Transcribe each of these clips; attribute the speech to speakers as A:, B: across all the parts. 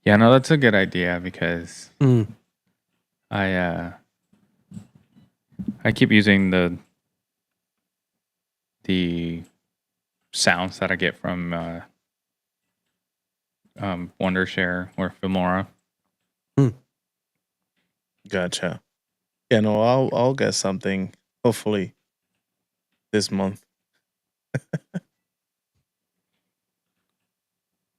A: Yeah, no, that's a good idea because I keep using the sounds that I get from Wondershare or Filmora.
B: Gotcha. Yeah, no, I'll get something hopefully this month.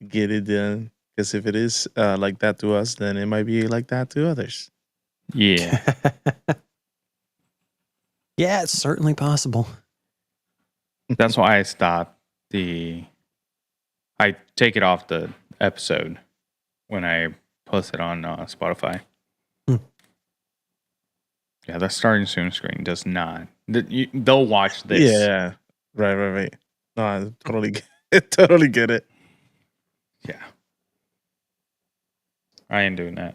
B: Get it done. Because if it is like that to us, then it might be like that to others.
A: Yeah.
C: Yeah, it's certainly possible.
A: That's why I stopped I take it off the episode when I post it on Spotify. Yeah, the starting soon screen does not. They'll watch this.
B: Yeah. Right. No, I totally get it.
A: Yeah. I ain't doing that.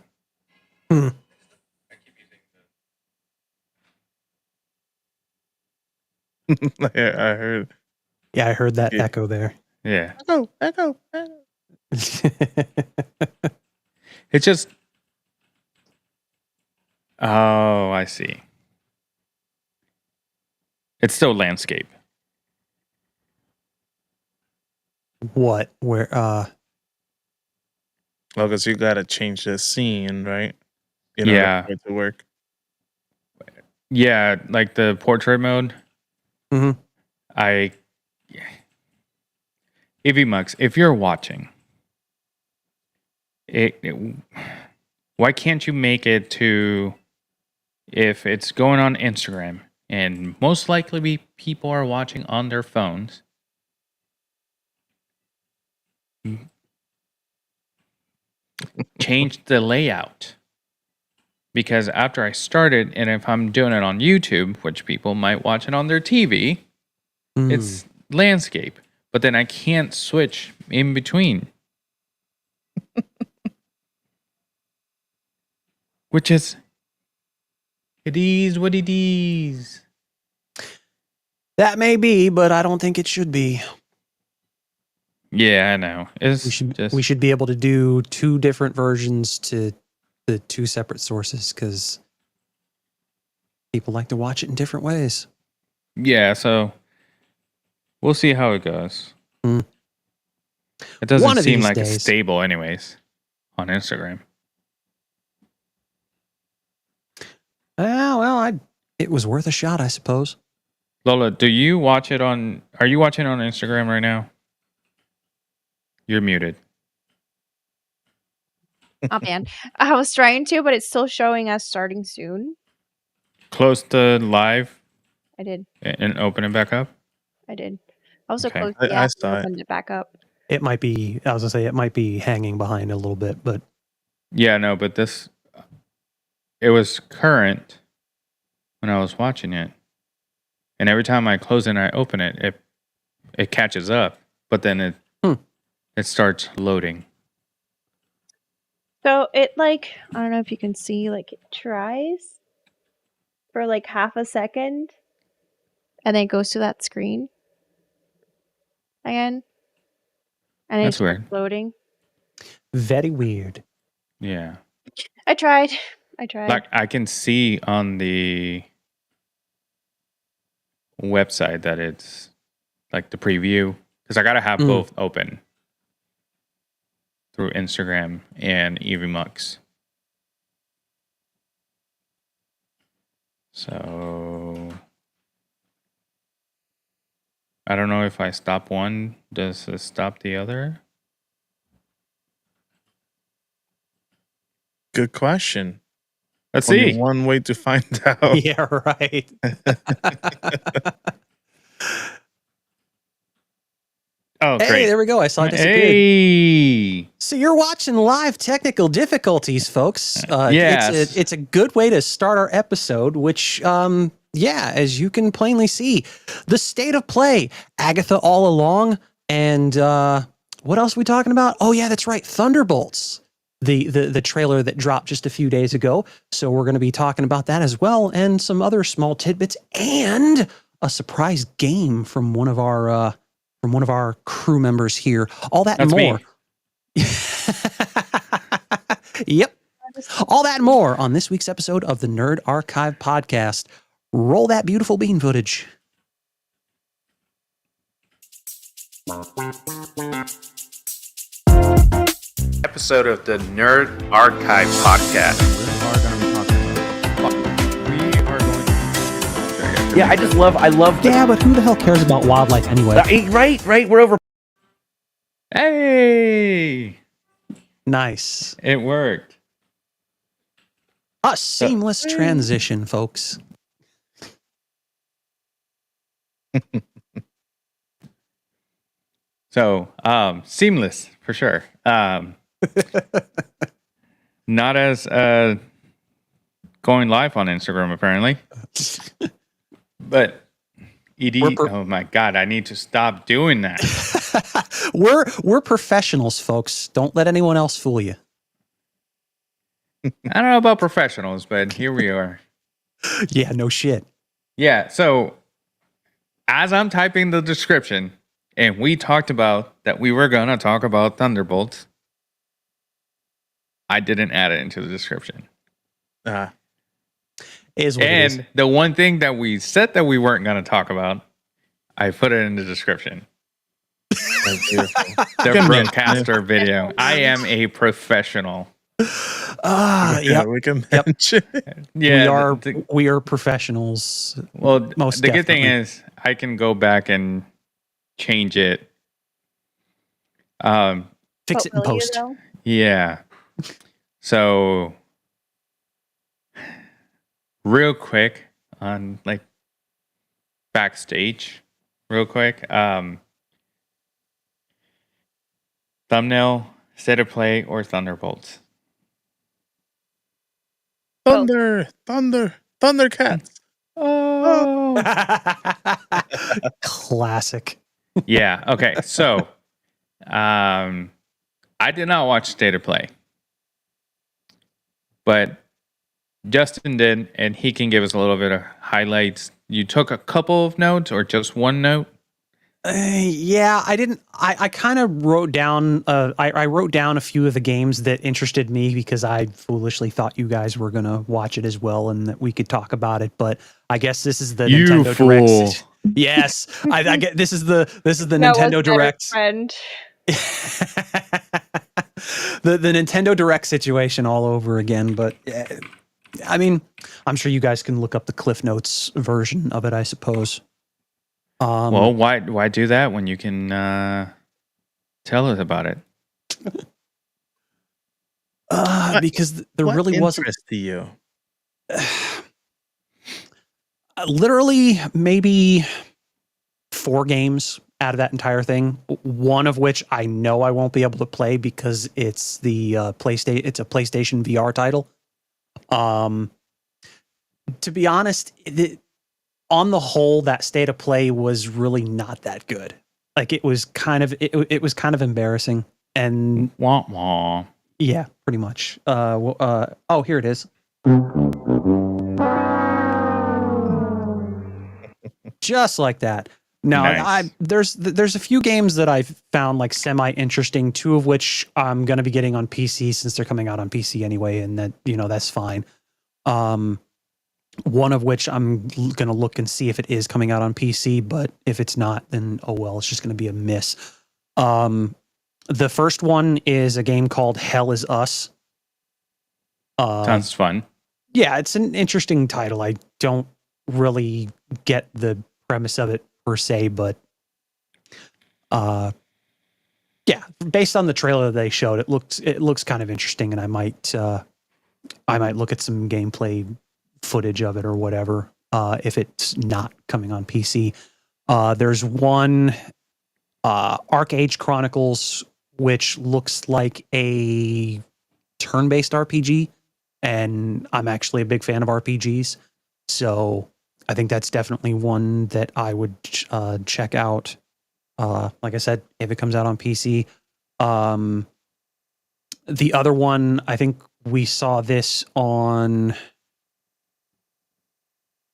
B: I heard.
C: Yeah, I heard that echo there.
A: Yeah.
B: Echo.
A: It's just... Oh, I see. It's still landscape.
C: What? Where?
B: Well, because you gotta change the scene, right?
A: Yeah.
B: For it to work.
A: Yeah, like the portrait mode.
C: Mm-hmm.
A: AVMux, if you're watching, why can't you make it to, if it's going on Instagram, and most likely people are watching on their phones, change the layout. Because after I started, and if I'm doing it on YouTube, which people might watch it on their TV, it's landscape. But then I can't switch in between. Which is, it is what it is.
C: That may be, but I don't think it should be.
A: Yeah, I know.
C: We should be able to do two different versions to the two separate sources because people like to watch it in different ways.
A: Yeah, so we'll see how it goes. It doesn't seem like it's stable anyways on Instagram.
C: Well, it was worth a shot, I suppose.
A: Lola, are you watching on Instagram right now? You're muted.
D: Oh man, I was trying to, but it's still showing us starting soon.
A: Close to live.
D: I did.
A: And open it back up.
D: I did. I also closed the app and opened it back up.
C: It might be. I was gonna say it might be hanging behind a little bit, but
A: yeah, no. But it was current when I was watching it, and every time I close it and I open it, it catches up, but then it starts loading.
D: So it I don't know if you can see, it tries for half a second and then it goes to that screen again. And
A: that's weird.
D: Loading.
C: Very weird.
A: Yeah.
D: I tried.
A: Like I can see on the website that it's like the preview because I gotta have both open through Instagram and EVMux. So I don't know if I stop one, does it stop the other?
B: Good question.
A: Let's see.
B: One way to find out.
C: Yeah, right.
A: Oh, great.
C: Hey, there we go. I saw it disappeared.
A: Hey.
C: So you're watching live technical difficulties, folks.
A: Yes.
C: It's a good way to start our episode, which, as you can plainly see, the state of play, Agatha All Along, and what else are we talking about? Oh, yeah, that's right. Thunderbolts, the trailer that dropped just a few days ago. So we're going to be talking about that as well, and some other small tidbits, and a surprise game from one of our crew members here. All that
A: That's
C: and more.
A: Me.
C: Yep. All that and more on this week's episode of the Nerd Archive Podcast. Roll that beautiful bean footage.
A: Episode of the Nerd Archive Podcast.
E: Yeah, I love.
C: Yeah, but who the hell cares about wildlife anyway?
E: Right. We're over.
A: Hey,
C: Nice.
A: it worked.
C: A seamless transition, folks.
A: So, seamless for sure. Not as going live on Instagram apparently, but ED. Oh my God, I need to stop doing that.
C: We're professionals, folks. Don't let anyone else fool you.
A: I don't know about professionals, but here we are.
C: Yeah, no shit.
A: Yeah. So, as I'm typing the description, and we talked about that we were gonna talk about Thunderbolts, I didn't add it into the description.
C: Is what it is.
A: And the one thing that we said that we weren't going to talk about, I put it in the description. The RØDECaster video. I am a professional.
C: Yeah,
B: we can mention.
A: Yeah,
C: we are professionals.
A: well,
C: most
A: the good thing
C: definitely.
A: is I can go back and change it.
C: Fix it in
D: Will you,
C: post.
D: though?
A: Yeah. So, real quick on like backstage, real quick. Thumbnail, state of play, or Thunderbolts.
B: Thundercats.
A: Oh.
C: Classic.
A: Yeah. Okay. So, I did not watch state of play, but Justin did, and he can give us a little bit of highlights. You took a couple of notes, or just one note?
C: Yeah, I didn't. I kind of wrote down. I wrote down a few of the games that interested me because I foolishly thought you guys were gonna watch it as well and that we could talk about it. But I guess this is the
A: You
C: Nintendo
A: fool.
C: Direct. Yes, I get this is the
D: That
C: Nintendo
D: was better,
C: Direct.
D: friend.
C: the Nintendo Direct situation all over again. But I mean, I'm sure you guys can look up the Cliff Notes version of it, I suppose.
A: Well, why do that when you can tell us about it?
C: Because there
B: What
C: really wasn't
B: interest to you?
C: literally maybe 4 games out of that entire thing. One of which I know I won't be able to play because it's the PlayStation. It's a PlayStation VR title. To be honest, on the whole, that state of play was really not that good. Like it was kind of it was kind of embarrassing. And
A: Wah wah.
C: yeah, pretty much. Oh, here it is. Just like that. No,
A: Nice.
C: there's a few games that I've found like semi interesting. 2 of which I'm gonna be getting on PC since they're coming out on PC anyway, and that that's fine. One of which I'm gonna look and see if it is coming out on PC, but if it's not, then oh well, it's just gonna be a miss. The first one is a game called Hell Is Us.
A: Sounds fun.
C: Yeah, it's an interesting title. I don't really get the premise of it per se, but yeah, based on the trailer they showed, it looks kind of interesting, and I might look at some gameplay footage of it or whatever if it's not coming on PC. There's one Arc Age Chronicles, which looks like a turn-based RPG, and I'm actually a big fan of RPGs, so I think that's definitely one that I would check out. Like I said, if it comes out on PC. The other one, I think we saw this on.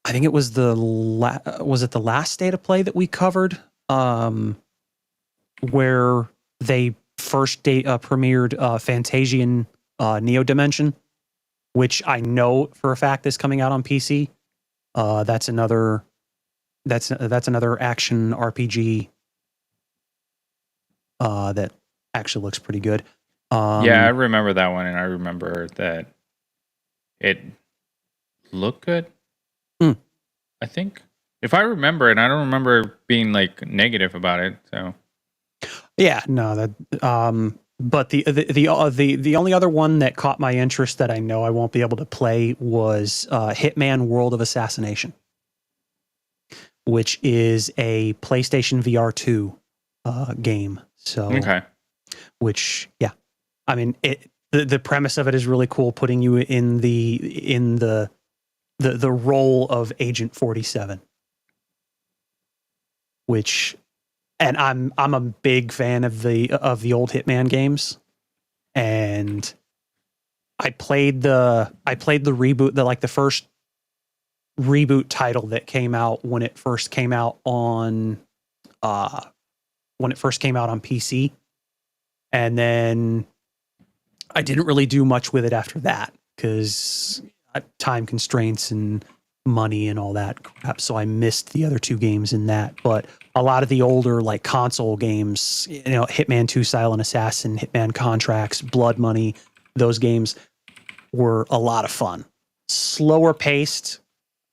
C: I think it was was it the last State of Play that we covered, where they first premiered Fantasian Neo Dimension, which I know for a fact is coming out on PC. That's another action RPG that actually looks pretty good.
A: Yeah, I remember that one, and I remember that it looked good.
C: Hmm.
A: I think, if I remember it, I don't remember being like negative about it. So
C: Yeah, no, that. But the only other one that caught my interest that I know I won't be able to play was Hitman: World of Assassination, which is a PlayStation VR 2 game. So,
A: okay,
C: which, yeah, I mean, the premise of it is really cool, putting you in the role of Agent 47, which, and I'm a big fan of the old Hitman games, and I played the reboot, the first reboot title that came out when it first came out on PC, and then I didn't really do much with it after that because time constraints and money and all that crap. So I missed the other two games in that. But a lot of the older like console games, Hitman 2, Silent Assassin, Hitman Contracts, Blood Money, those games were a lot of fun. Slower paced,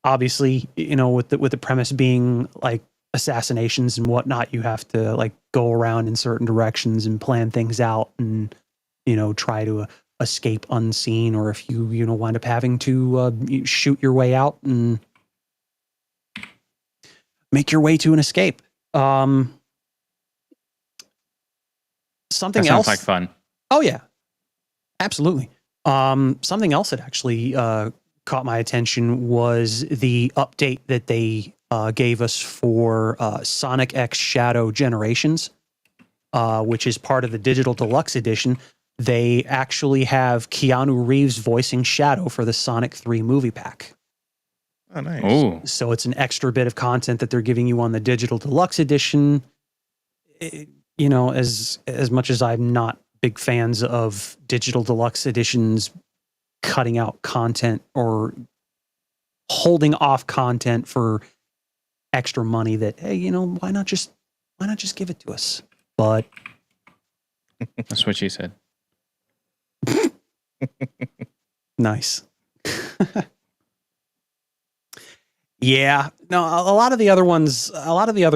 C: obviously, with the premise being like assassinations and whatnot. You have to like go around in certain directions and plan things out and try to escape unseen, or if you wind up having to shoot your way out and make your way to an escape. Something
A: that
C: else
A: sounds like fun.
C: Oh yeah, absolutely. Something else that actually caught my attention was the update that they gave us for Sonic X Shadow Generations, which is part of the Digital Deluxe Edition. They actually have Keanu Reeves voicing Shadow for the Sonic 3 movie pack.
B: Oh, nice.
A: Ooh,
C: So it's an extra bit of content that they're giving you on the Digital Deluxe Edition. As much as I'm not big fans of Digital Deluxe Editions cutting out content or holding off content for extra money, that, hey, why not just give it to us? But
A: that's what she said.
C: nice. Yeah, no, a lot of the other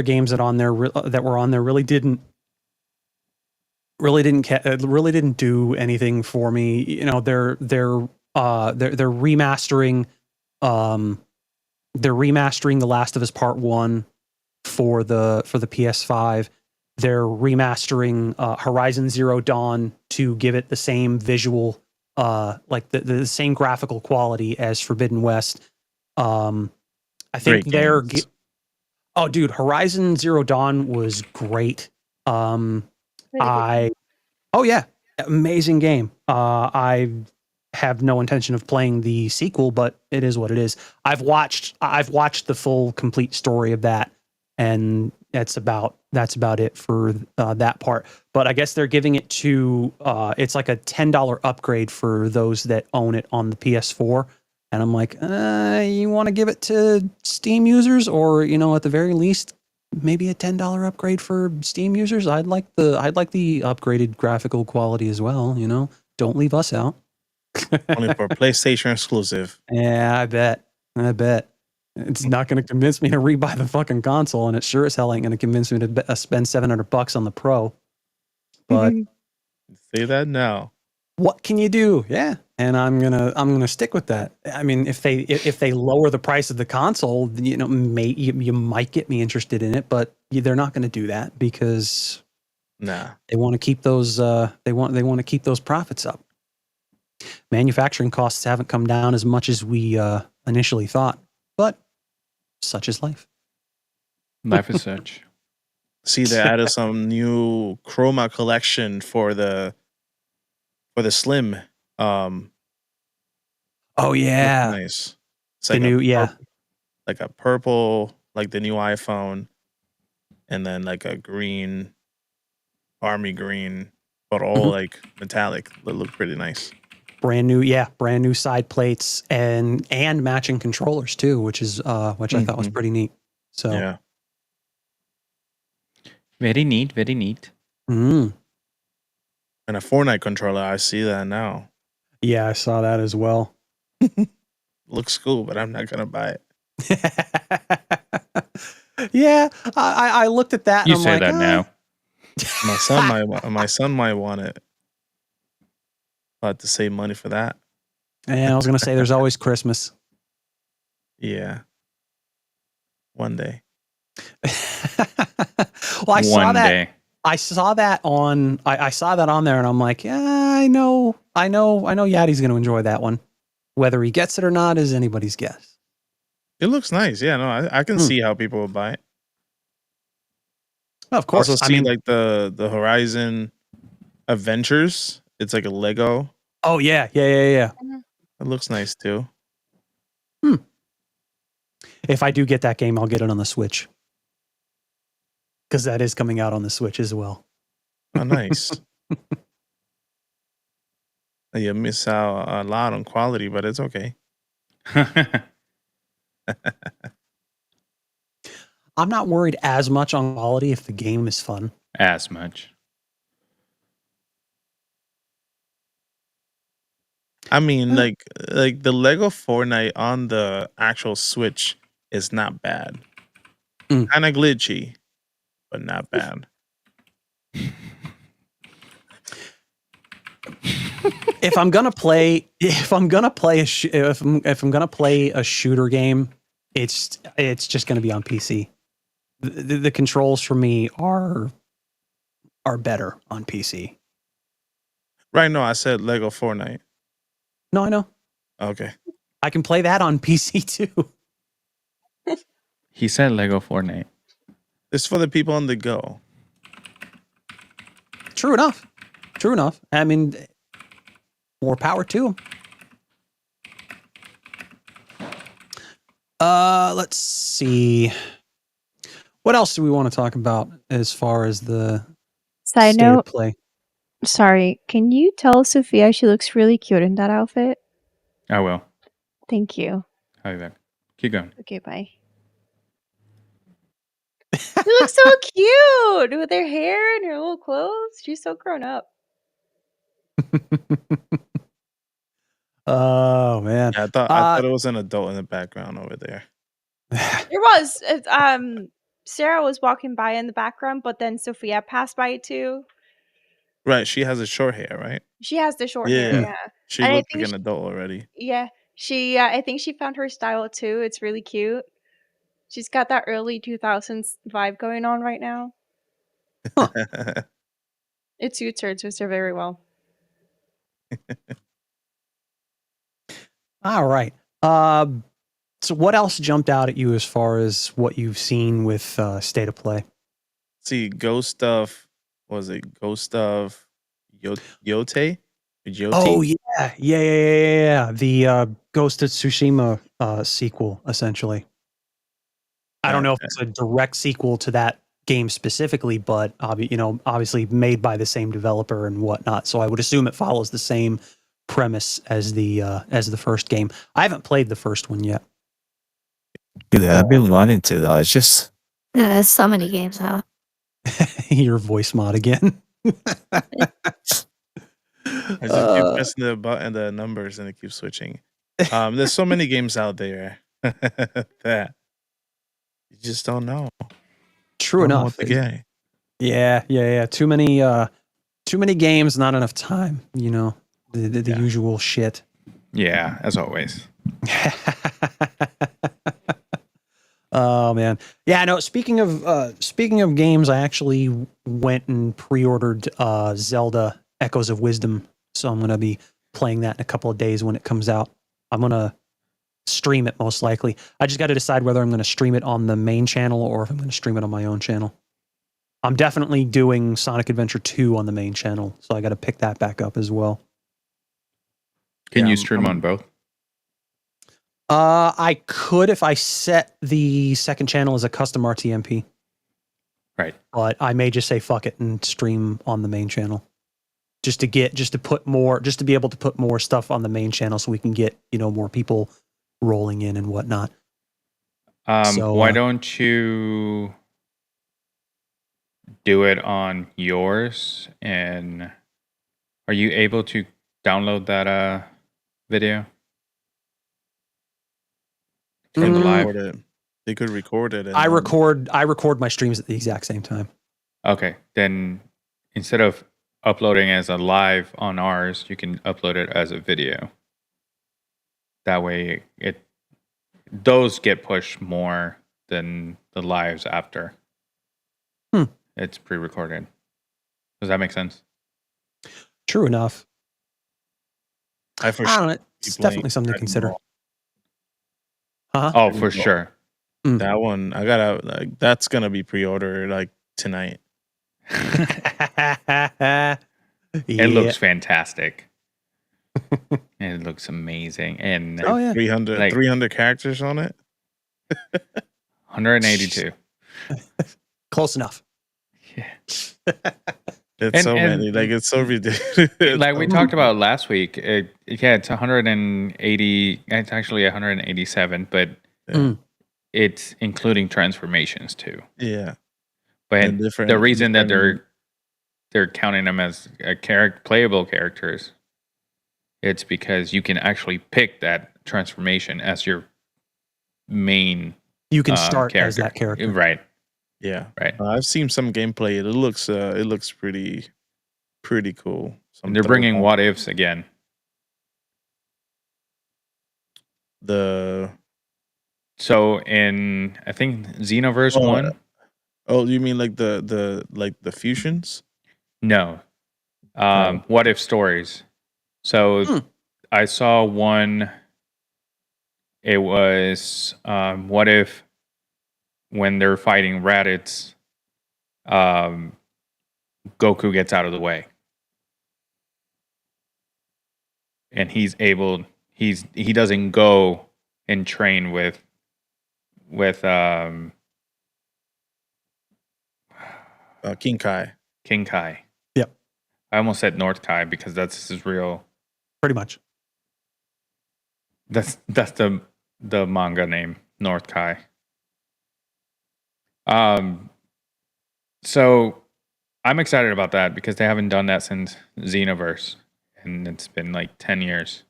C: games that were on there really didn't do anything for me. They're remastering The Last of Us Part 1 for the PS5. They're remastering Horizon Zero Dawn to give it the same visual, like the same graphical quality as Forbidden West. I think oh, dude, Horizon Zero Dawn was great.
D: Really
C: Oh yeah, amazing game. I have no intention of playing the sequel, but it is what it is. I've watched the full complete story of that, and that's about it for that part. But I guess they're giving it to it's like a $10 upgrade for those that own it on the PS4. And I'm like, you want to give it to Steam users, or at the very least, maybe a $10 upgrade for Steam users? I'd like the upgraded graphical quality as well. Don't leave us out.
B: Only for PlayStation exclusive.
C: Yeah, I bet. It's not going to convince me to rebuy the fucking console, and it sure as hell ain't going to convince me to spend $700 on the Pro. But
B: Say that now.
C: what can you do? Yeah, and I'm gonna stick with that. I mean, if they lower the price of the console, you might get me interested in it, but they're not going to do that because
B: Nah.
C: they want to keep those they want to keep those profits up. Manufacturing costs haven't come down as much as we initially thought, but such is life.
A: Life is such.
B: See, they added some new chroma collection for the Slim.
C: Oh yeah,
B: Nice. It's
C: the
B: like
C: new
B: like a purple, like the new iPhone, and then like a green, army green, but all like metallic. That look pretty nice.
C: brand new side plates and matching controllers too, which is which I thought was pretty neat. So
B: Yeah.
A: Very neat, very neat.
C: mm,
B: And a Fortnite controller, I see that now.
C: yeah, I saw that as well.
B: Looks cool, but I'm not gonna buy it.
C: Yeah, I looked at that
A: You
C: and I'm
A: say
C: like,
A: that now.
B: My son might want it. I'll have to save money for that.
C: And I was gonna say there's always Christmas.
B: Yeah. One day.
C: Well, I saw
A: One
C: that.
A: day.
C: I saw that on. I saw that on there, and I'm like, yeah, I know. Yadi's going to enjoy that one. Whether he gets it or not is anybody's guess.
B: It looks nice. Yeah, no, I can see how people would buy it.
C: Of course,
B: Also see like the Horizon Adventures. It's like a Lego.
C: Oh yeah.
B: It looks nice too.
C: If I do get that game, I'll get it on the Switch because that is coming out on the Switch as well.
B: Oh, nice. You miss out a lot on quality, but it's okay.
C: I'm not worried as much on quality if the game is fun.
A: As much.
B: I mean, like the Lego Fortnite on the actual Switch is not bad.
C: Mm.
B: Kind of glitchy, but not bad.
C: If I'm gonna play a shooter game, it's just gonna be on PC. The controls for me are better on PC.
B: Right? No, I said Lego Fortnite.
C: No, I know.
B: Okay.
C: I can play that on PC too.
A: He said Lego Fortnite.
B: It's for the people on the go.
C: True enough. I mean, more power to them. Let's see. What else do we want to talk about as far as the
D: Side
C: state of
D: note,
C: play?
D: sorry, can you tell Sophia she looks really cute in that outfit?
A: I will.
D: Thank you.
A: I'll be back. Keep going.
D: Okay, bye. She looks so cute with her hair and her little clothes. She's so grown up.
C: Oh man.
B: Yeah, I thought it was an adult in the background over there.
D: There was. Sarah was walking by in the background, but then Sophia passed by too.
B: Right, she has a short hair, right?
D: She has the short hair, yeah.
B: She
D: And I
B: looks
D: think
B: like an adult already.
D: Yeah, I think she found her style too. It's really cute. She's got that early 2000s vibe going on right now. It suits her very well.
C: All right. So what else jumped out at you as far as what you've seen with state of play?
B: See, Ghost of Yōtei? Yōtei?
C: Oh yeah. The Ghost of Tsushima sequel, essentially. I don't know if it's a direct sequel to that game specifically, but obviously made by the same developer and whatnot. So I would assume it follows the same premise as the first game. I haven't played the first one yet.
F: Yeah, I've been wanting to though. It's just
G: There's so many games out.
C: Your voice mod again.
B: I just keep pressing the button, the numbers, and it keeps switching. There's so many games out there that you just don't know.
C: True
B: Don't know
C: enough.
B: what to get.
C: Yeah. Too many games, not enough time. You know, the usual shit.
A: Yeah, as always.
C: Oh man, yeah. No. Speaking of games, I actually went and pre-ordered Zelda: Echoes of Wisdom, so I'm gonna be playing that in a couple of days when it comes out. I'm gonna stream it most likely. I just got to decide whether I'm gonna stream it on the main channel or if I'm gonna stream it on my own channel. I'm definitely doing Sonic Adventure 2 on the main channel, so I got to pick that back up as well.
A: Can
B: Yeah,
A: you stream on both?
C: I could if I set the second channel as a custom RTMP.
A: Right.
C: But I may just say fuck it and stream on the main channel. just to be able to put more stuff on the main channel so we can get, more people rolling in and whatnot. So,
A: why don't you do it on yours? And are you able to download that video from the live?
B: Record it. They could record it. And
C: I record my streams at the exact same time.
A: Okay, then instead of uploading as a live on ours, you can upload it as a video. That way, those get pushed more than the lives after. It's pre-recorded. Does that make sense?
C: True enough.
B: I for
C: I don't
B: sure
C: know. It's definitely something to consider.
A: Oh, for sure.
B: That one I gotta that's gonna be pre-ordered tonight.
A: It looks fantastic. It looks amazing. And
B: 300 characters on it.
A: 182.
C: Close enough.
A: Yeah.
B: It's so many. It's so ridiculous.
A: Like we talked about last week. It's 180. It's actually 187, but it's including transformations too.
B: Yeah.
A: But the reason that they're counting them as playable characters, it's because you can actually pick that transformation as your main.
C: You can start
A: character.
C: as that character,
A: right?
B: Yeah,
A: right.
B: I've seen some gameplay. It looks pretty cool.
A: And they're bringing what ifs again. So in I think Xenoverse 1.
B: Oh, you mean like the fusions?
A: No. What if stories. So I saw one. It was what if when they're fighting Raditz, Goku gets out of the way. And he doesn't go and train with
B: King Kai.
A: King Kai.
C: Yep.
A: I almost said North Kai because that's his real.
C: Pretty much.
A: That's the manga name, North Kai. So I'm excited about that because they haven't done that since Xenoverse, and it's been like 10 years.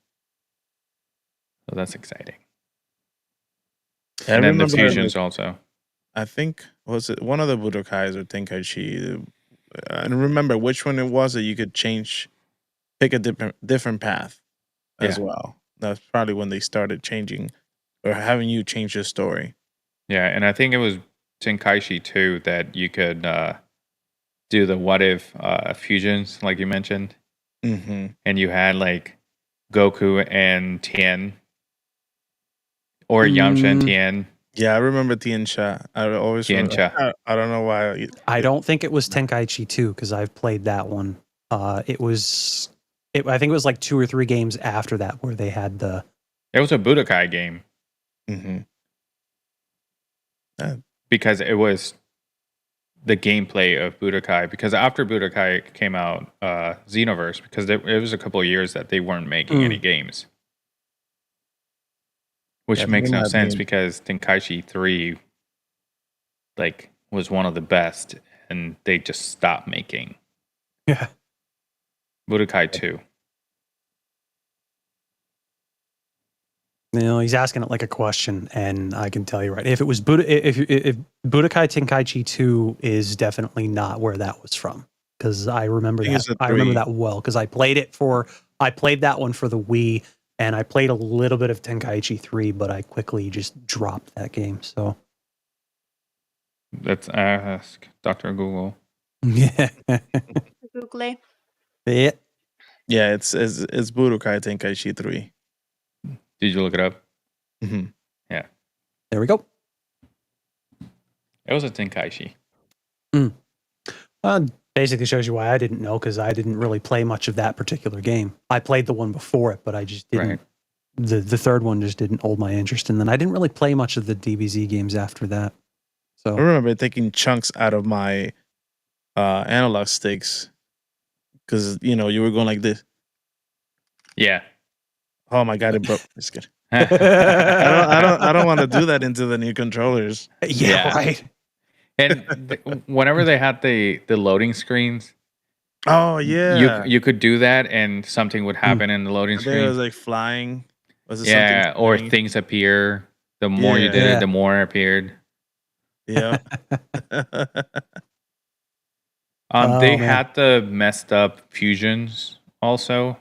A: So that's exciting. And then the fusions also.
B: I think, was it one of the Budokais or Tenkaichi? I don't remember which one it was that you could pick a different path as well. That's probably when they started changing or having you change your story.
A: Yeah, and I think it was Tenkaichi 2 that you could do the what if fusions, like you mentioned.
B: Mm-hmm.
A: And you had like Goku and Tien. Or Yamcha and Tien.
B: Yeah, I remember Tianxia. I always
A: Tianxia.
B: I don't know why.
C: I don't think it was Tenkaichi 2 because I've played that one. I think it was like 2 or 3 games after that where they had the.
A: It was a Budokai game.
B: Mm-hmm.
A: Because it was the gameplay of Budokai. Because after Budokai came out, Xenoverse, because it was a couple of years that they weren't making any games. Which makes no sense because Tenkaichi 3 was one of the best and they just stopped making.
C: Yeah.
A: Budokai 2.
C: He's asking it like a question, and I can tell you right. If it was if Budokai Tenkaichi 2 is definitely not where that was from. Because I remember that. I remember that well because I played that one for the Wii. And I played a little bit of Tenkaichi 3, but I quickly just dropped that game. So
A: let's ask Dr. Google.
C: Yeah.
D: Google.
C: Yeah.
B: Yeah, it's Budokai Tenkaichi 3.
A: Did you look it up?
B: Mm-hmm.
A: Yeah.
C: There we go.
A: It was a Tenkaichi.
C: Basically shows you why I didn't know because I didn't really play much of that particular game. I played the one before it, but I just didn't.
A: Right.
C: The third one just didn't hold my interest, and then I didn't really play much of the DBZ games after that. So
B: I remember taking chunks out of my analog sticks because you were going like this.
A: Yeah.
B: Oh my god, it broke. Just kidding.
C: yeah,
B: I don't want to do that into the new controllers.
A: Yeah.
C: right.
A: And whenever they had the loading screens,
B: Oh yeah,
A: you could do that, and something would happen in the loading
B: I think it was
A: screen.
B: like flying. Was it
A: Yeah,
B: something?
A: or
B: flying?
A: things appear. The more you
B: Yeah.
A: did
C: Yeah.
A: it, the more it appeared.
B: Yeah.
A: They
C: man.
A: had the messed up fusions also,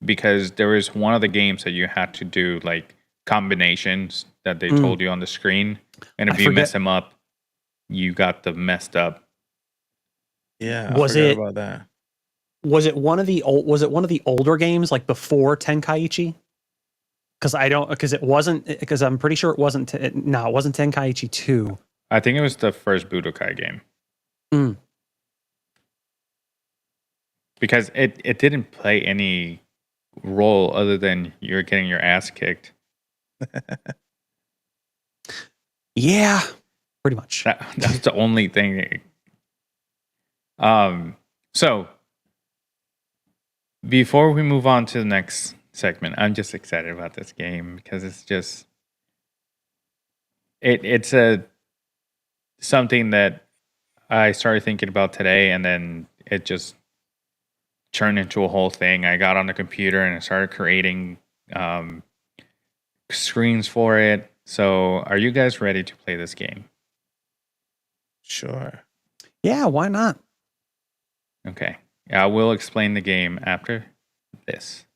A: because there was one of the games that you had to do like combinations that they told you on the screen, and if
C: I
A: you
C: forget-
A: mess them up, you got the messed up.
B: Yeah.
C: Was
B: I forgot
C: it-
B: about that?
C: Was it one of the older games like before Tenkaichi? Because I'm pretty sure it wasn't. It wasn't Tenkaichi 2.
A: I think it was the first Budokai game.
C: Mm.
A: Because it didn't play any role other than you're getting your ass kicked.
C: Yeah, pretty much.
A: That's the only thing. So before we move on to the next segment, I'm just excited about this game because it's just it's something that I started thinking about today, and then it just turned into a whole thing. I got on the computer and I started creating screens for it. So are you guys ready to play this game?
B: Sure.
C: Yeah, why not?
A: Okay. I will explain the game after this.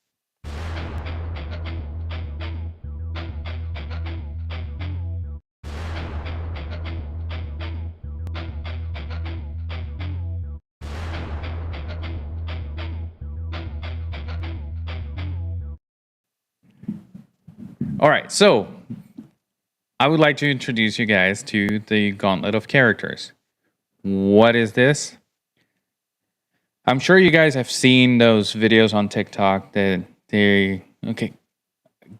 A: All right, so I would like to introduce you guys to the Gauntlet of Characters. What is this? I'm sure you guys have seen those videos on TikTok that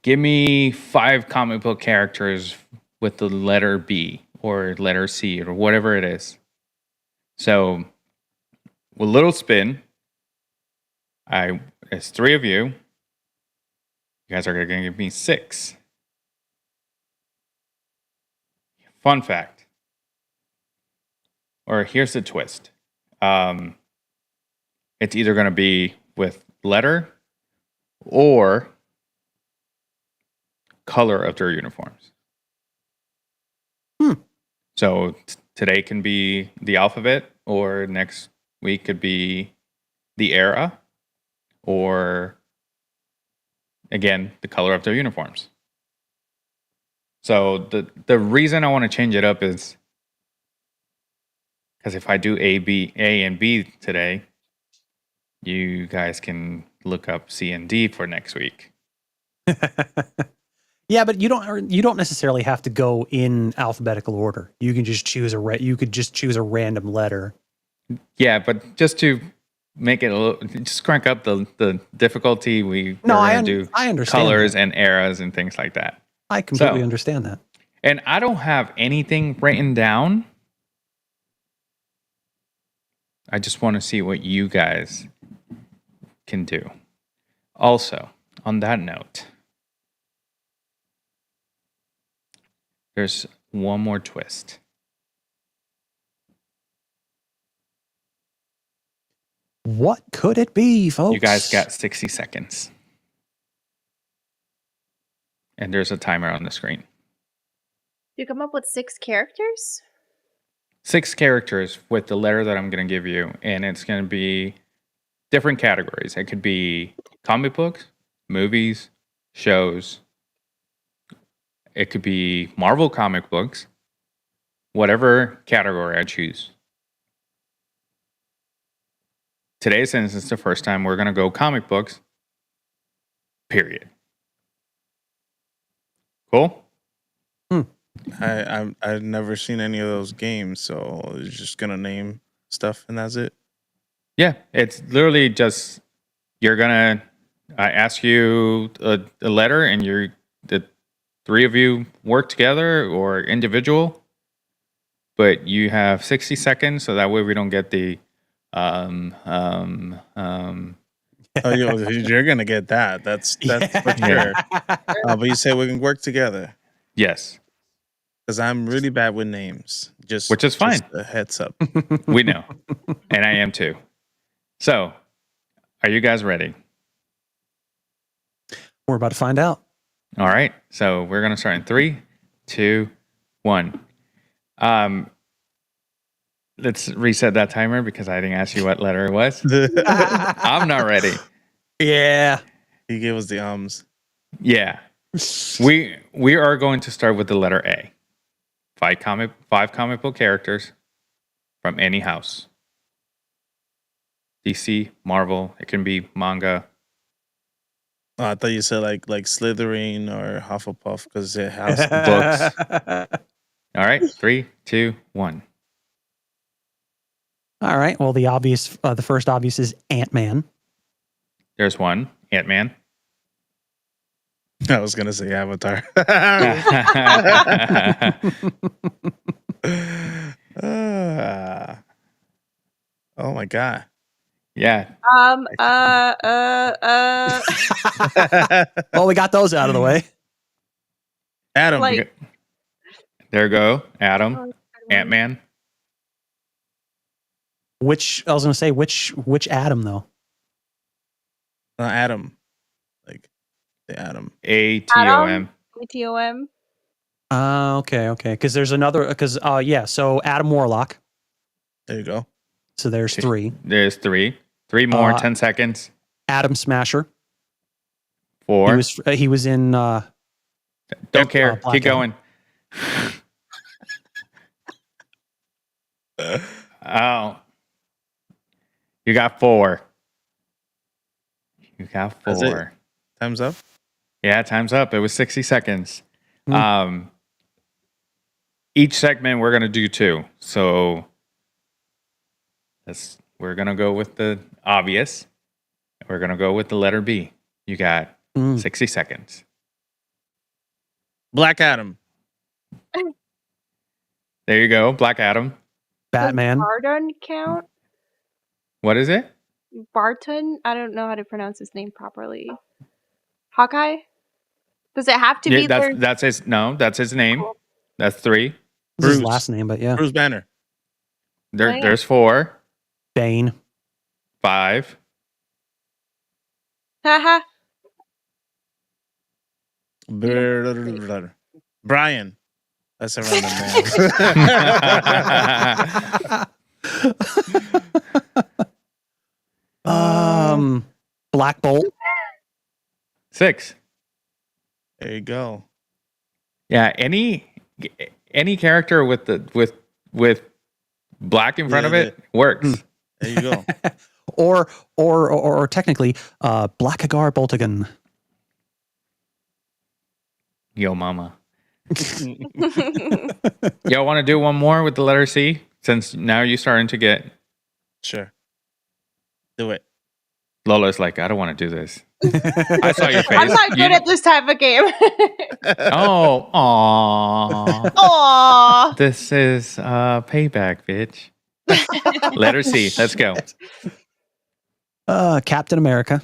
A: give me 5 comic book characters with the letter B or letter C or whatever it is. So, with a little spin, it's 3 of you. You guys are going to give me 6. Fun fact. Or here's the twist. It's either going to be with letter or color of their uniforms. So today can be the alphabet, or next week could be the era, or again, the color of their uniforms. So the reason I want to change it up is because if I do A and B today, you guys can look up C and D for next week.
C: Yeah, but you don't necessarily have to go in alphabetical order. You can just choose a random letter.
A: Yeah, but just to make it just crank up the difficulty, we're
C: I
A: going to do
C: understand
A: colors
C: that.
A: and eras and things like that.
C: I completely
A: So-
C: understand that.
A: And I don't have anything written down. I just want to see what you guys can do. Also, on that note, there's one more twist.
C: What could it be, folks?
A: You guys got 60 seconds. And there's a timer on the screen.
D: You come up with 6 characters?
A: 6 characters with the letter that I'm going to give you, and it's going to be different categories. It could be comic books, movies, shows. It could be Marvel comic books, whatever category I choose. Today, since it's the first time, we're going to go comic books, period. Cool?
B: I've never seen any of those games, so you're just gonna name stuff and that's it.
A: Yeah, it's literally just I ask you a letter, and the 3 of you work together or individual, but you have 60 seconds, so that way we don't get the
B: Oh, you're gonna get that. That's for sure. But you say we can work together
A: Yes,
B: because I'm really bad with names.
A: Which is fine.
B: Just a heads up.
A: we know, and I am too. So, are you guys ready?
C: We're about to find out.
A: All right. So we're gonna start in 3, 2, 1. Let's reset that timer because I didn't ask you what letter it was. I'm not ready.
C: Yeah.
B: He gave us the ums.
A: Yeah. We are going to start with the letter A. 5 comic book characters from any house. DC, Marvel, it can be manga.
B: Oh, I thought you said like Slytherin or Hufflepuff because it has
A: Books. All right, 3, 2, 1.
C: All right. Well, the first obvious is Ant-Man.
A: There's one, Ant-Man.
B: I was gonna say Avatar. Oh my god.
A: Yeah.
C: Well, we got those out of the way.
B: Adam.
D: Like-
A: There you go. Adam, Ant-Man.
C: I was going to say which Adam though.
B: Adam. Like the Adam.
A: ATOM.
D: ATOM.
C: Okay. Because there's another. So Adam Warlock.
B: There you go.
C: So there's 3.
A: There's 3. 3 more. 10 seconds.
C: Adam Smasher.
A: 4.
C: He was in.
A: Don't care.
C: Black
A: Keep
C: Adam.
A: going. Oh. You got 4. You got 4.
B: That's it? Time's up.
A: Yeah, time's up. It was 60 seconds. Each segment we're gonna do 2. So we're gonna go with the obvious. We're gonna go with the letter B. You got 60 seconds.
B: Black Adam.
A: There you go. Black Adam.
C: Batman.
D: Does Barton count?
A: What is it?
D: Barton? I don't know how to pronounce his name properly. Hawkeye? Does it have to be their...
A: that's his name.
D: Cool.
A: That's 3.
C: This is his last name, but yeah.
B: Bruce Banner.
A: There's 4.
C: Bane.
A: 5.
D: Haha.
B: Brian. That's a random
C: name. Black Bolt.
A: 6.
B: There you go.
A: Yeah, any character with black in front of it works.
B: There you go.
C: or technically, Blackagar Boltigan.
A: Yo, mama. Y'all want to do one more with the letter C? Since now you're starting to get...
B: Sure. Do it.
A: Lola's like, I don't want to do this. I saw your face.
D: I'm not good at this type of game.
A: Oh, aw.
D: Aww.
A: This is payback, bitch. Letter C. Let's go.
C: Captain America.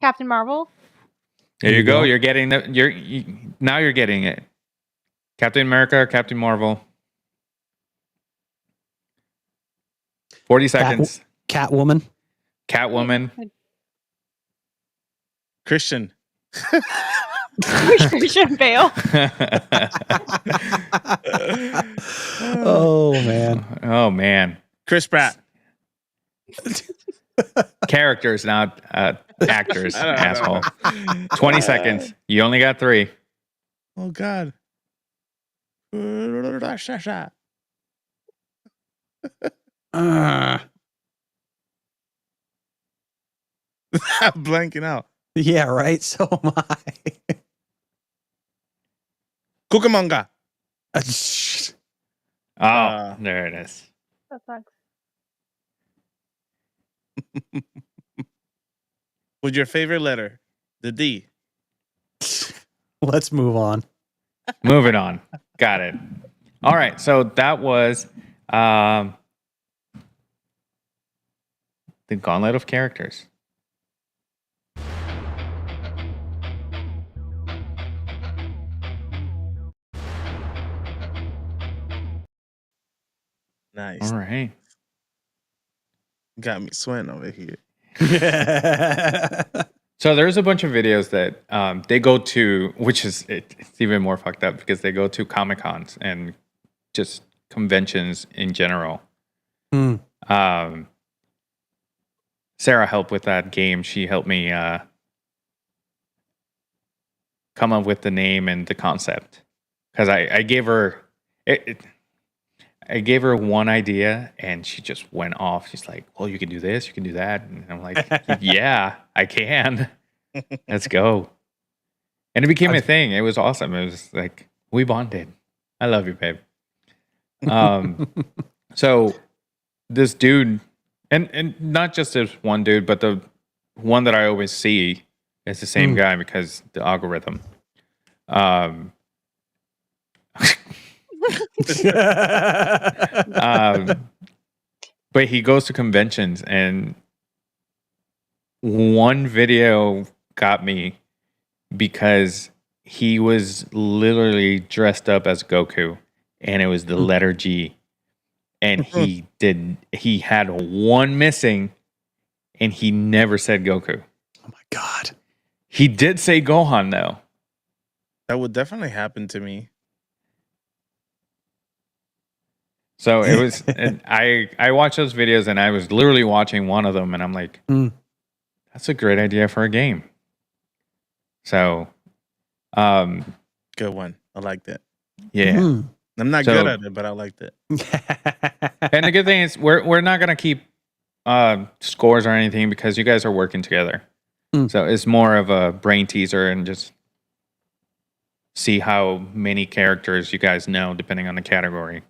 D: Captain Marvel.
A: There you go. You're getting now you're getting it. Captain America, Captain Marvel. 40 seconds.
C: Catwoman.
A: Catwoman.
B: Christian.
D: Christian Bale.
C: Oh man.
A: Oh man.
B: Chris Pratt.
A: Characters, not actors, asshole. 20 seconds. You only got 3.
B: Oh God. I'm blanking out.
C: Yeah, right. So am I.
B: Cucamonga.
A: Oh, there it is.
D: That sucks.
B: With your favorite letter, the D.
C: Let's move on.
A: Moving on. Got it. All right. So that was The Gauntlet of Characters.
B: Nice.
A: All right.
B: Got me sweating over here.
A: So there's a bunch of videos that they go to, which is it's even more fucked up because they go to Comic-Cons and just conventions in general. Sarah helped with that game. She helped me come up with the name and the concept because I gave her I gave her one idea and she just went off. She's like, "Well, you can do this, you can do that," and I'm like, "Yeah, I can. Let's go." And it became a thing. It was awesome. It was like we bonded. I love you, babe. So this dude, and not just this one dude, but the one that I always see is the same guy because the algorithm. But he goes to conventions, and one video got me because he was literally dressed up as Goku, and it was the letter G. And he had one missing, and he never said Goku.
C: Oh my God.
A: He did say Gohan, though.
B: That would definitely happen to me.
A: So it was, and I watched those videos, and I was literally watching one of them, and I'm like, that's a great idea for a game. So,
B: good one. I like that.
A: Yeah.
B: I'm not good at it, but I like that.
A: And the good thing is we're not gonna keep scores or anything because you guys are working together. So it's more of a brain teaser and just see how many characters you guys know depending on the category.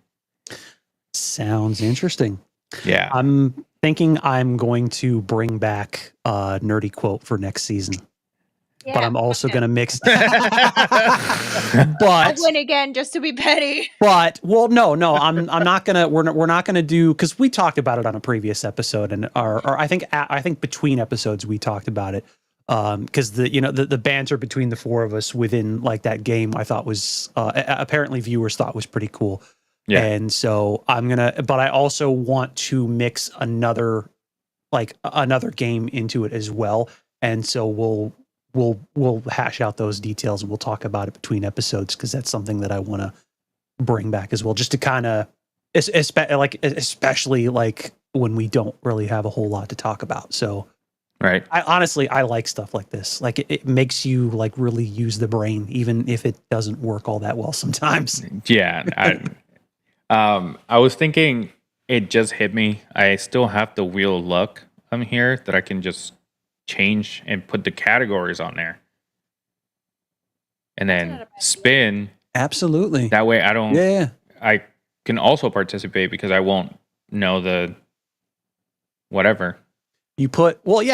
C: Sounds interesting.
A: Yeah.
C: I'm thinking I'm going to bring back a nerdy quote for next season.
D: Yeah,
C: but I'm also going to mix.
D: I'll
C: But
D: win again just to be petty.
C: But well, no, I'm not gonna. We're not gonna do, because we talked about it on a previous episode, and or I think between episodes we talked about it. Because the banter between the four of us within like that game, I thought was apparently viewers thought was pretty cool.
A: Yeah.
C: And so but I also want to mix another game into it as well. And so we'll hash out those details and we'll talk about it between episodes, because that's something that I want to bring back as well, just to kind of, especially like when we don't really have a whole lot to talk about. So
A: Right.
C: I like stuff like this. Like it makes you like really use the brain, even if it doesn't work all that well sometimes.
A: Yeah. I was thinking, it just hit me. I still have the wheel of luck here that I can just change and put the categories on there. And then spin.
C: Absolutely.
A: That way I don't,
C: Yeah.
A: I can also participate because I won't know the whatever.
C: You put, what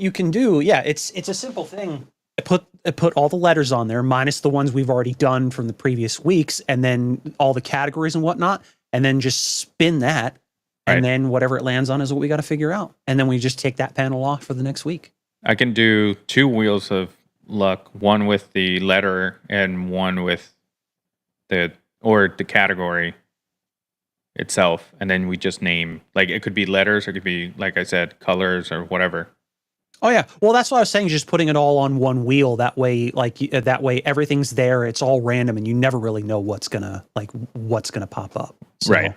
C: you can do, it's a simple thing. Put all the letters on there, minus the ones we've already done from the previous weeks, and then all the categories and whatnot, and then just spin that, and then whatever it lands on is what we got to figure out. And then we just take that panel off for the next week.
A: I can do 2 wheels of luck, one with the letter and one with the category itself, and then we just name, like, it could be letters, or it could be, like I said, colors or whatever.
C: Oh yeah, well that's what I was saying, just putting it all on one wheel. That way, everything's there. It's all random, and you never really know what's gonna pop up. So,
A: Right.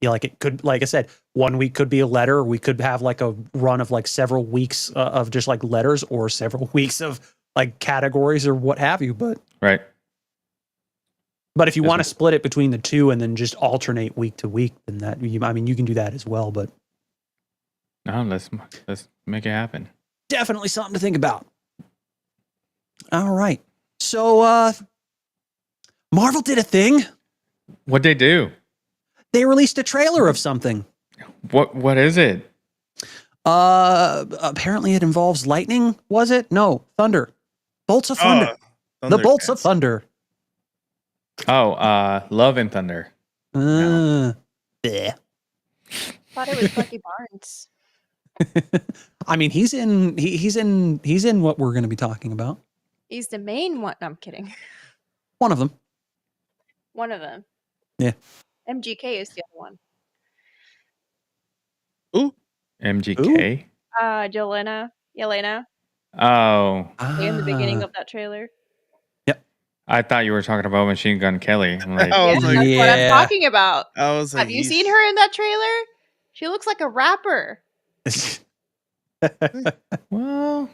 C: Yeah, like it could, like I said, 1 week could be a letter. We could have like a run of like several weeks of just like letters, or several weeks of like categories or what have you. But
A: Right.
C: But if you want to split it between the two and then just alternate week to week, then you can do that as well. But
A: no, let's make it happen.
C: Definitely something to think about. All right. So Marvel did a thing.
A: What'd they do?
C: They released a trailer of something.
A: What is it?
C: Apparently it involves lightning, was it? No, thunder. Bolts of thunder. The bolts of thunder.
A: Oh, Love and Thunder.
C: Bleh.
D: Thought it was Bucky Barnes.
C: I mean, he's in what we're going to be talking about.
D: He's the main one. No, I'm kidding.
C: One of them.
D: One of them.
C: Yeah.
D: MGK is the other one.
B: Ooh.
A: MGK.
D: Yelena.
A: Oh,
D: In the beginning of that trailer.
A: I thought you were talking about Machine Gun Kelly. I'm like,
B: I
D: Yeah,
B: was
D: that's
B: like,
D: what I'm talking about.
B: I was like,
D: Have you seen her in that trailer? She looks like a rapper.
A: well,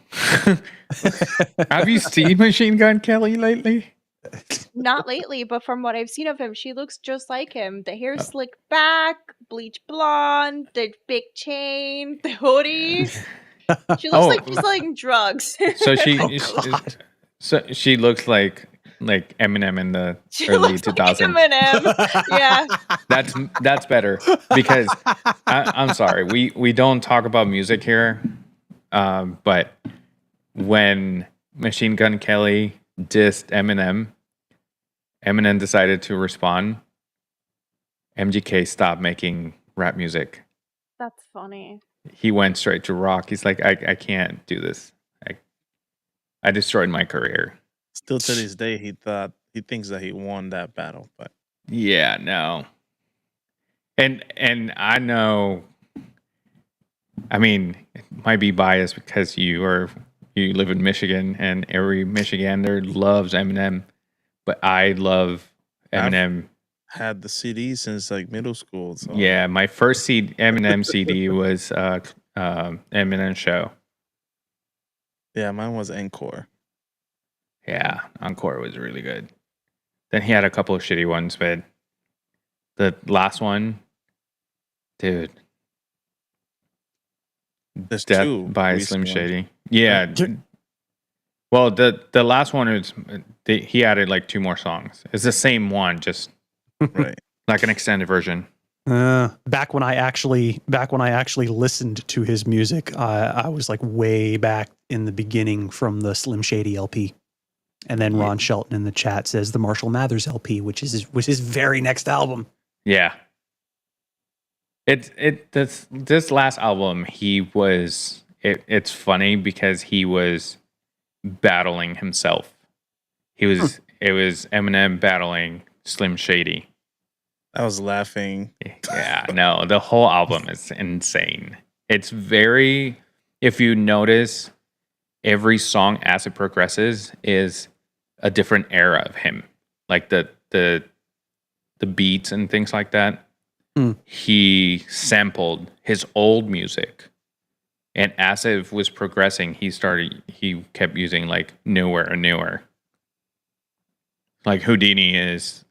A: have you seen Machine Gun Kelly lately?
D: Not lately, but from what I've seen of him, she looks just like him. The hair slicked back, bleach blonde, the big chain, the hoodie. She looks like she's selling drugs.
A: So she,
C: God.
A: so she looks like Eminem in the
D: She
A: early
D: looks
A: 2000s.
D: like Eminem. Yeah.
A: That's better because I'm sorry, we don't talk about music here, but when Machine Gun Kelly dissed Eminem decided to respond. MGK stopped making rap music.
D: That's funny.
A: He went straight to rock. He's like, I can't do this. I destroyed my career.
B: Still to this day, he thinks that he won that battle, but
A: Yeah, no. And I know, I mean, it might be biased because you live in Michigan and every Michigander loves Eminem, but I love Eminem.
B: had the CD since like middle school. So
A: Yeah, my first Eminem CD was Eminem Show.
B: yeah, mine was Encore.
A: Yeah, Encore was really good. Then he had a couple of shitty ones, but the last one, dude,
B: There's
A: Death
B: two
A: by
B: recent
A: Slim
B: ones.
A: Shady. Yeah. Well, the last one is he added like 2 more songs. It's the same one, just
B: Right.
A: like an extended version.
C: Back when I actually listened to his music, I was like way back in the beginning from the Slim Shady LP. And then Ron Shelton in the chat says the Marshall Mathers LP, which is his very next album.
A: Yeah. This last album, it's funny because he was battling himself. It was Eminem battling Slim Shady.
B: I was laughing.
A: Yeah, no, the whole album is insane. It's very, if you notice, every song as it progresses is a different era of him. Like the beats and things like that. He sampled his old music. And as it was progressing, he kept using like newer and newer. Like Houdini is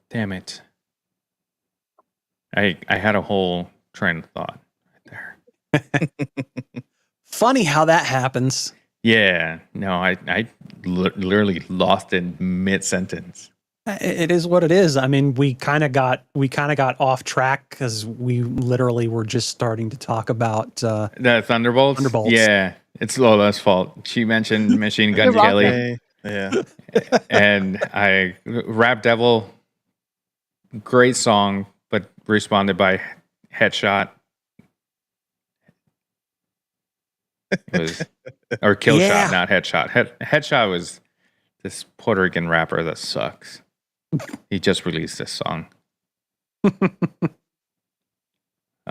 A: damn it. I had a whole train of thought right there.
C: Funny how that happens.
A: Yeah, no, I literally lost in mid-sentence.
C: It is what it is. I mean, we kind of got off track because we literally were just starting to talk about
A: The Thunderbolts?
C: Thunderbolts.
A: Yeah, it's Lola's fault. She mentioned Machine Gun
D: You're
A: Kelly.
B: Okay. Yeah.
A: And Rap Devil, great song, but responded by Headshot. It was, or Kill
C: Yeah.
A: Shot, not Headshot. Headshot was this Puerto Rican rapper that sucks. He just released this song. Oh,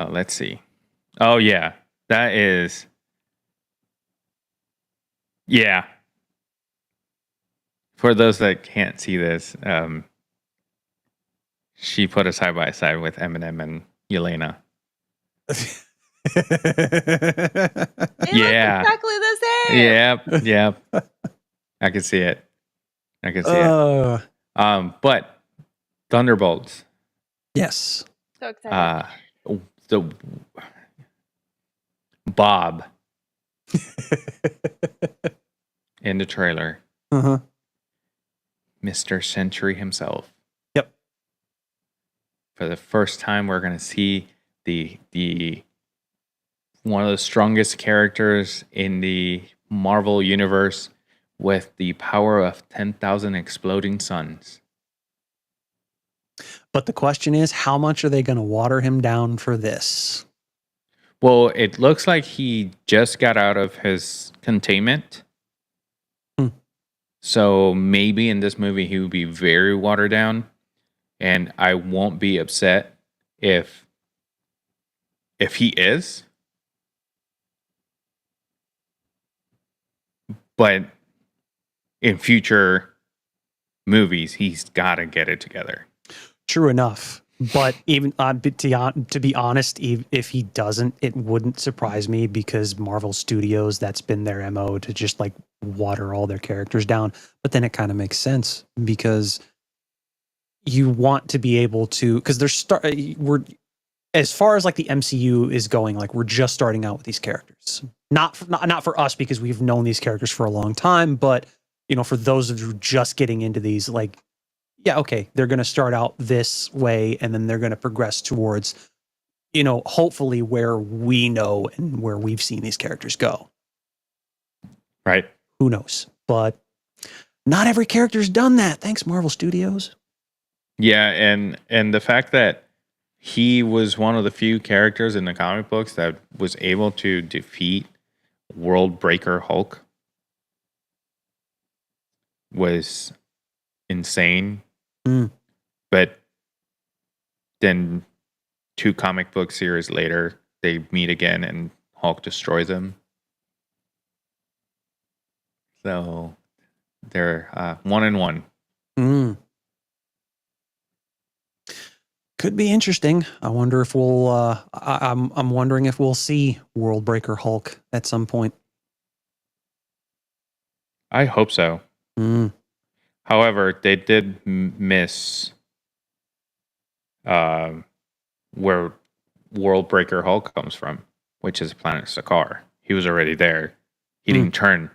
A: let's see. Oh, yeah. That is. Yeah. For those that can't see this, she put a side by side with Eminem and Yelena.
D: They
A: Yeah.
D: look exactly the same.
A: Yep. I can see it. But Thunderbolts.
C: Yes.
D: So excited.
A: The Bob in the trailer.
C: Uh-huh.
A: Mr. Century himself.
C: Yep.
A: For the first time, we're going to see the one of the strongest characters in the Marvel universe with the power of 10,000 exploding suns.
C: But the question is, how much are they going to water him down for this?
A: Well, it looks like he just got out of his containment. So maybe in this movie he would be very watered down, and I won't be upset if he is. But in future movies, he's got to get it together.
C: True enough. But even to be honest, if he doesn't, it wouldn't surprise me, because Marvel Studios, that's been their MO, to just like water all their characters down. But then it kind of makes sense, because you want to be able to, because we're as far as like the MCU is going, like we're just starting out with these characters. Not for us, because we've known these characters for a long time, but you know, for those of you just getting into these, like, yeah, okay, they're going to start out this way, and then they're going to progress towards, you know, hopefully where we know and where we've seen these characters go.
A: Right.
C: Who knows? But not every character's done that. Thanks, Marvel Studios.
A: Yeah, and the fact that he was one of the few characters in the comic books that was able to defeat World Breaker Hulk was insane. But then 2 comic book series later, they meet again and Hulk destroys him. So they're 1-1.
C: Could be interesting. I wonder if we'll. I'm wondering if we'll see World Breaker Hulk at some point.
A: I hope so. However, they did miss where World Breaker Hulk comes from, which is planet Sakaar. He was already there. He didn't turn.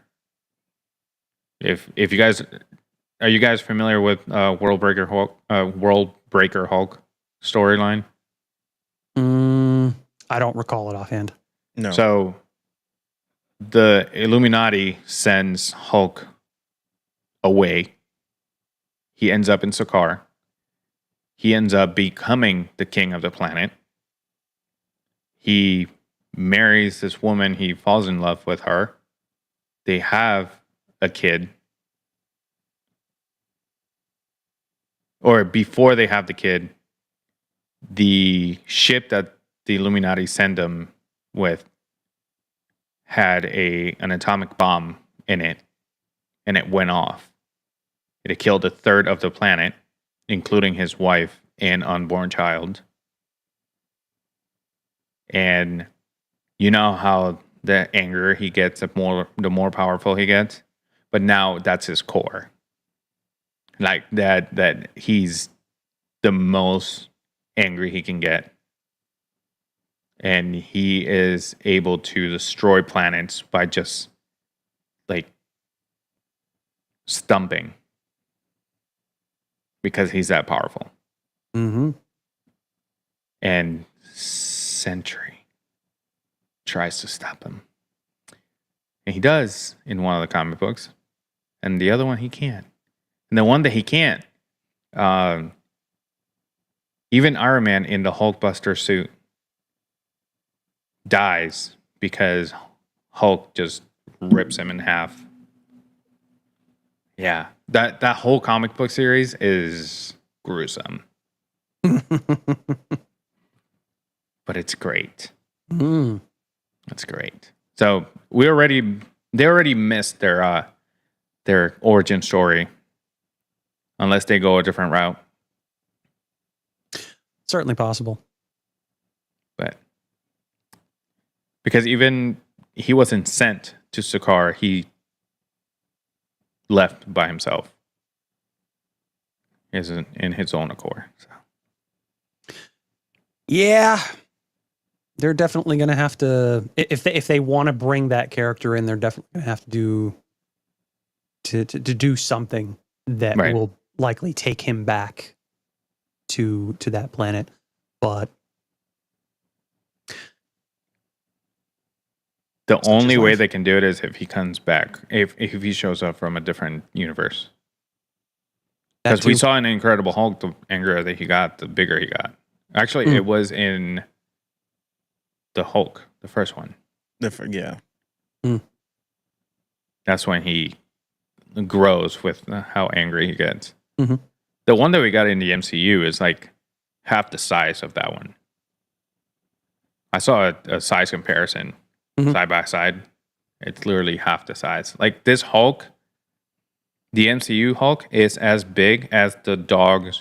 A: If you guys are you guys familiar with World Breaker Hulk storyline?
C: I don't recall it offhand.
B: No.
A: So the Illuminati sends Hulk away. He ends up in Sakaar. He ends up becoming the king of the planet. He marries this woman. He falls in love with her. They have a kid. Or before they have the kid, the ship that the Illuminati sent them with had an atomic bomb in it, and it went off. It had killed 1/3 of the planet, including his wife and unborn child. And you know how the angrier he gets, the more powerful he gets. But now that's his core. Like that he's the most angry he can get. And he is able to destroy planets by just like stumping. Because he's that powerful. And Sentry tries to stop him. And he does in one of the comic books. And the other one he can't. And the one that he can't, even Iron Man in the Hulkbuster suit dies because Hulk just rips him in half. Yeah, that whole comic book series is gruesome. But it's great. It's great. So they already missed their origin story, unless they go a different route.
C: Certainly possible.
A: But because even he wasn't sent to Sakaar, he left by himself. Isn't in his own accord. So.
C: Yeah. They're definitely going to have to, if they want to bring that character in, they're definitely going to have to do something that will likely take him back to that planet. But
A: The
C: Such
A: only
C: is
A: way
C: life.
A: they can do it is if he comes back, if he shows up from a different universe.
C: That
A: Because we
C: too.
A: saw in Incredible Hulk, the angrier that he got, the bigger he got. Actually, it was in the Hulk, the first one.
B: Different, yeah.
A: That's when he grows with how angry he gets.
C: Mhm.
A: The one that we got in the MCU is like half the size of that one. I saw a size comparison side by side. It's literally half the size. Like this Hulk, the MCU Hulk is as big as the dog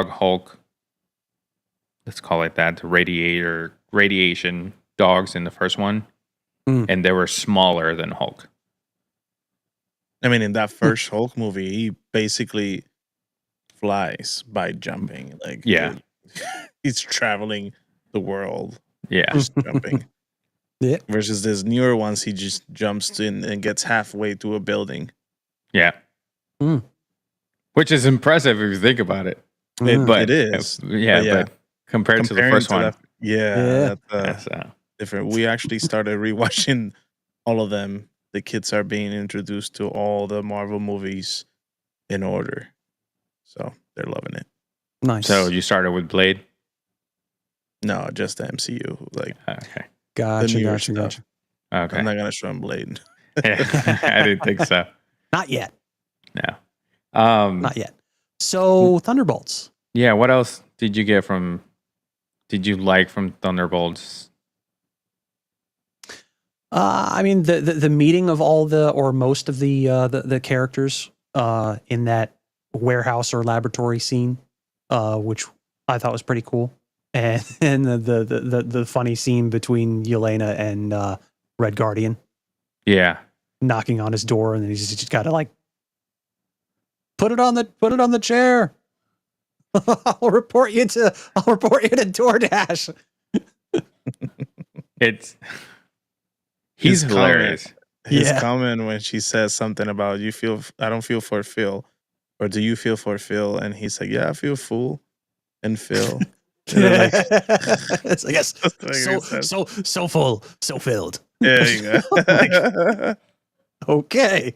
A: Hulk. Let's call it that. The radiation dogs in the first one. And they were smaller than Hulk.
B: I mean, in that first Hulk movie, he basically flies by jumping. Like, he's traveling the world.
A: Yeah.
B: Just jumping.
C: Yeah.
B: Versus this newer ones, he just jumps in and gets halfway to a building.
A: Yeah. Which is impressive if you think about it.
B: It is.
A: But compared to the first one.
B: That's different. We actually started rewatching all of them. The kids are being introduced to all the Marvel movies in order. So they're loving it.
C: Nice.
A: So you started with Blade?
B: No, just the MCU. Like,
A: okay.
C: Gotcha.
A: Okay.
B: I'm not going to show him Blade.
A: I didn't think so.
C: Not yet.
A: No.
C: Not yet. So Thunderbolts.
A: Yeah, what else did you like from Thunderbolts?
C: I mean, the meeting of all or most of the characters in that warehouse or laboratory scene, which I thought was pretty cool, and the funny scene between Yelena and Red Guardian.
A: Yeah,
C: knocking on his door, and then he's just got to like put it on the chair. I'll report you to DoorDash.
A: He's hilarious.
B: His comment when she says something about I don't feel for Phil, or do you feel for Phil? And he's like, yeah, I feel full and Phil.
C: Like, it's like, yes, so full, so filled.
B: There you go.
C: Like, okay,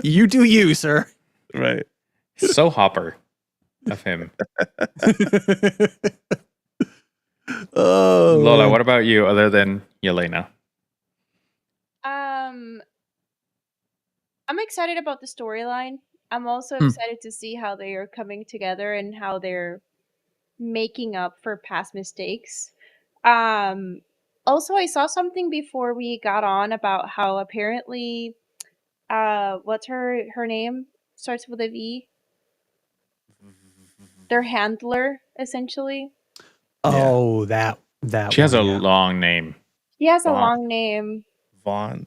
C: you do you, sir.
B: Right.
A: So Hopper of him.
C: Oh,
A: Lola, what about you other than Yelena?
D: I'm excited about the storyline. I'm also excited to see how they are coming together and how they're making up for past mistakes. Also, I saw something before we got on about how apparently, what's her name? Starts with a V. Their handler, essentially.
C: Oh, that
A: she has a long name.
D: He has a long name.
B: Vaughn.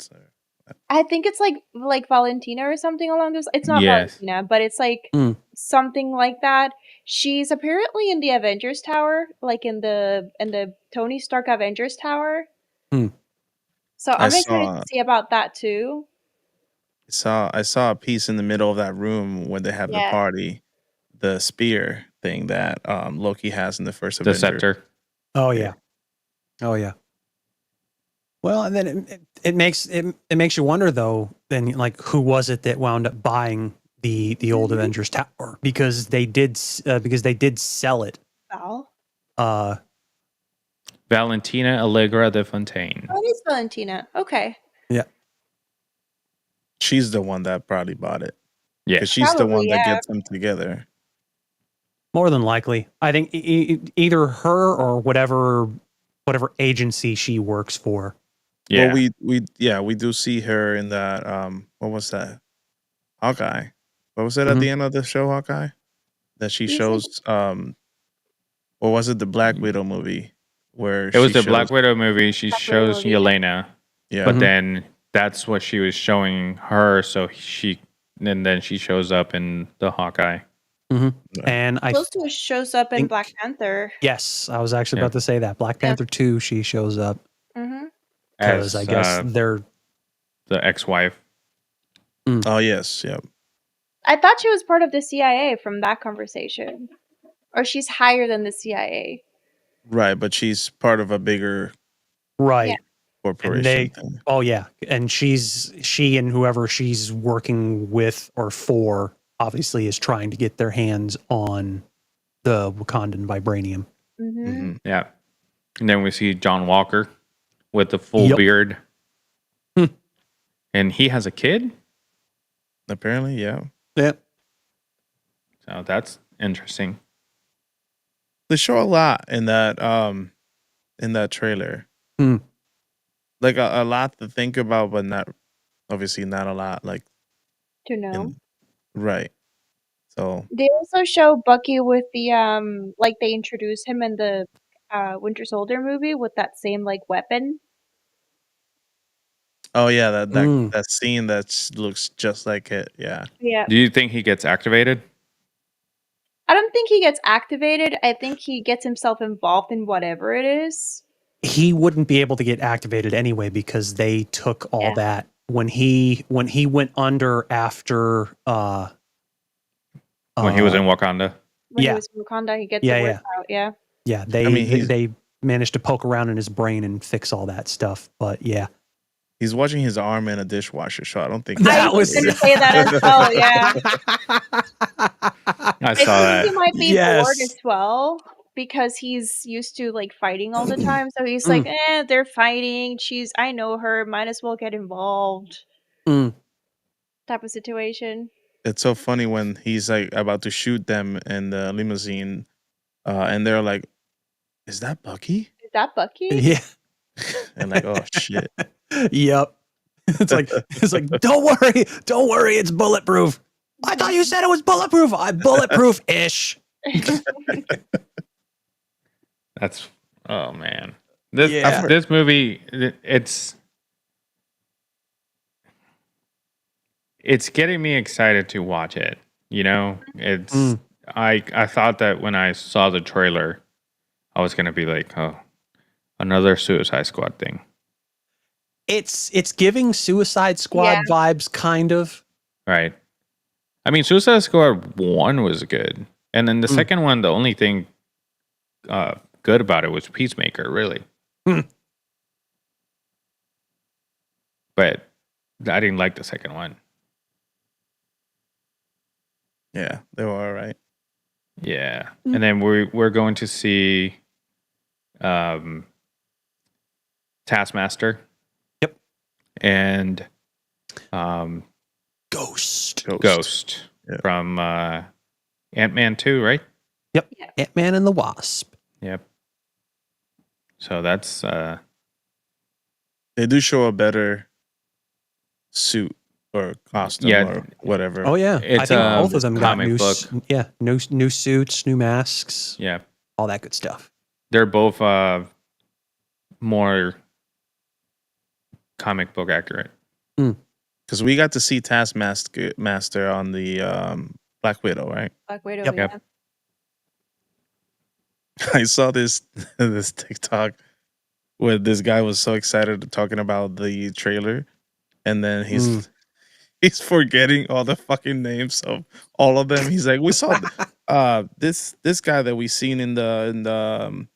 D: I think it's like Valentina or something along those. It's not Valentina, but it's like something like that. She's apparently in the Avengers Tower, like in the Tony Stark Avengers Tower. So I'm excited to see about that too.
B: I saw a piece in the middle of that room when they have the party, the spear thing that Loki has in the first Avenger.
A: The scepter.
C: Oh yeah. Well, and then it makes you wonder though. Then like, who was it that wound up buying the old Avengers Tower? Because they did sell it.
D: Val.
A: Valentina Allegra de Fontaine.
D: Oh, it is Valentina. Okay.
C: Yeah.
B: She's the one that probably bought it.
A: Yeah.
B: Because she's the one that gets them together.
C: More than likely. I think either her or whatever agency she works for.
B: Yeah. Well, we do see her in that what was that? Hawkeye. What was it at the end of the show, Hawkeye? That she shows or was it the Black Widow movie where
A: it was the Black Widow movie? She shows Yelena.
B: Yeah.
A: But then that's what she was showing her, so then she shows up in the Hawkeye.
C: And
D: Close shows up in Black Panther.
C: Yes, I was actually about to say that. Black Panther 2, she shows up. Because I guess they're
A: the ex-wife.
B: Oh yes, yep.
D: I thought she was part of the CIA from that conversation. Or she's higher than the CIA.
B: Right, but she's part of a bigger...
C: Right.
B: corporation thing.
C: Oh yeah, and she and whoever she's working with or for obviously is trying to get their hands on the Wakandan vibranium.
B: Mm-hmm.
A: Yeah. And then we see John Walker with the full
C: Yep.
A: beard.
C: Hmm.
A: And he has a kid?
B: Apparently, yeah.
C: Yep.
A: So that's interesting.
B: They show a lot in that trailer.
C: Hmm.
B: Like a lot to think about, but not obviously not a lot. Like
D: To know.
B: right. So
D: They also show Bucky with the like they introduce him in the Winter Soldier movie with that same like weapon.
B: oh yeah, that
C: Mm.
B: that scene that looks just like it. Yeah.
D: Yeah.
A: Do you think he gets activated?
D: I don't think he gets activated. I think he gets himself involved in whatever it is.
C: He wouldn't be able to get activated anyway because they took all that when he went under after
A: When he was in Wakanda?
D: When
C: Yeah.
D: he was in Wakanda, he gets
C: Yeah,
D: the
C: yeah.
D: work out. Yeah.
C: Yeah, they
B: I mean,
C: they managed to poke around in his brain and fix all that stuff. But yeah,
B: He's washing his arm in a dishwasher, so I don't think
C: That
D: I was
C: was-
D: going to say that as well. Yeah.
A: I
D: I
A: saw
D: think
A: that.
D: he might be
C: Yes.
D: bored as well because he's used to like fighting all the time. So he's like, they're fighting. I know her. Might as well get involved.
C: Mm.
D: Type of situation.
B: it's so funny when he's like about to shoot them in the limousine, and they're like, "Is that Bucky?"
D: Is that Bucky?
C: yeah,
B: And like, "Oh shit!"
C: yep. It's like don't worry, it's bulletproof. I thought you said it was bulletproof. I'm bulletproof-ish.
A: That's oh man. This
C: Yeah.
A: this movie it's getting me excited to watch it. You know? It's
C: Mm.
A: I thought that when I saw the trailer I was gonna be like, oh, another Suicide Squad thing.
C: It's giving Suicide Squad vibes, kind of.
A: Right. I mean Suicide Squad 1 was good. And then the second one, the only thing good about it was Peacemaker, really.
C: Hmm.
A: But I didn't like the second one.
B: Yeah, they were all right.
A: Yeah. And then we're going to see Taskmaster.
C: Yep.
A: And
C: Ghost.
A: Ghost
B: Yeah.
A: from Ant-Man 2, right?
C: Yep. Ant-Man and the Wasp.
A: Yep. So that's
B: They do show a better suit or costume or whatever.
C: Oh yeah, I
A: It's,
C: think both of them got
A: comic
C: new
A: book.
C: new suits, new masks,
A: yeah.
C: all that good stuff.
A: They're both more comic book accurate.
B: Because we got to see Taskmaster on the Black Widow, right?
D: Black Widow.
C: Yep.
D: Yeah.
B: I saw this TikTok where this guy was so excited talking about the trailer, and then he's forgetting all the fucking names of all of them. He's like, we saw this guy that we seen in the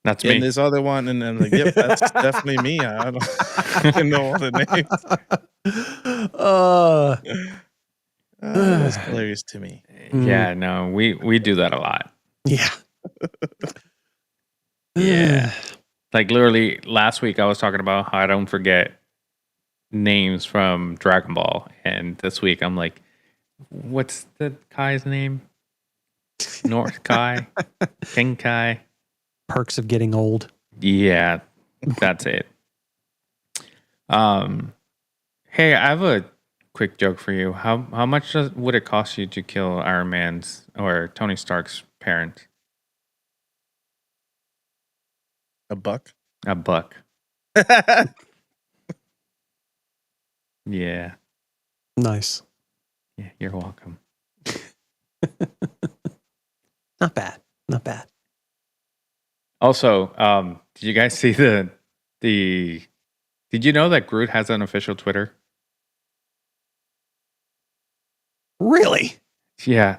A: That's
B: in
A: me.
B: this other one, and I'm like, yep, that's definitely me. I don't know all the names. That's hilarious to me.
A: Yeah, no, we do that a lot.
C: Yeah.
A: Yeah. Like literally last week I was talking about how I don't forget names from Dragon Ball, and this week I'm like, what's the Kai's name? North Kai? King Kai?
C: Perks of getting old.
A: Yeah, that's it. Hey, I have a quick joke for you. How much would it cost you to kill Iron Man's or Tony Stark's parents?
B: A buck.
A: A buck. Yeah.
C: Nice.
A: Yeah, you're welcome.
C: Not bad. Not bad.
A: Also, did you guys see the did you know that Groot has an official Twitter?
C: Really?
A: Yeah.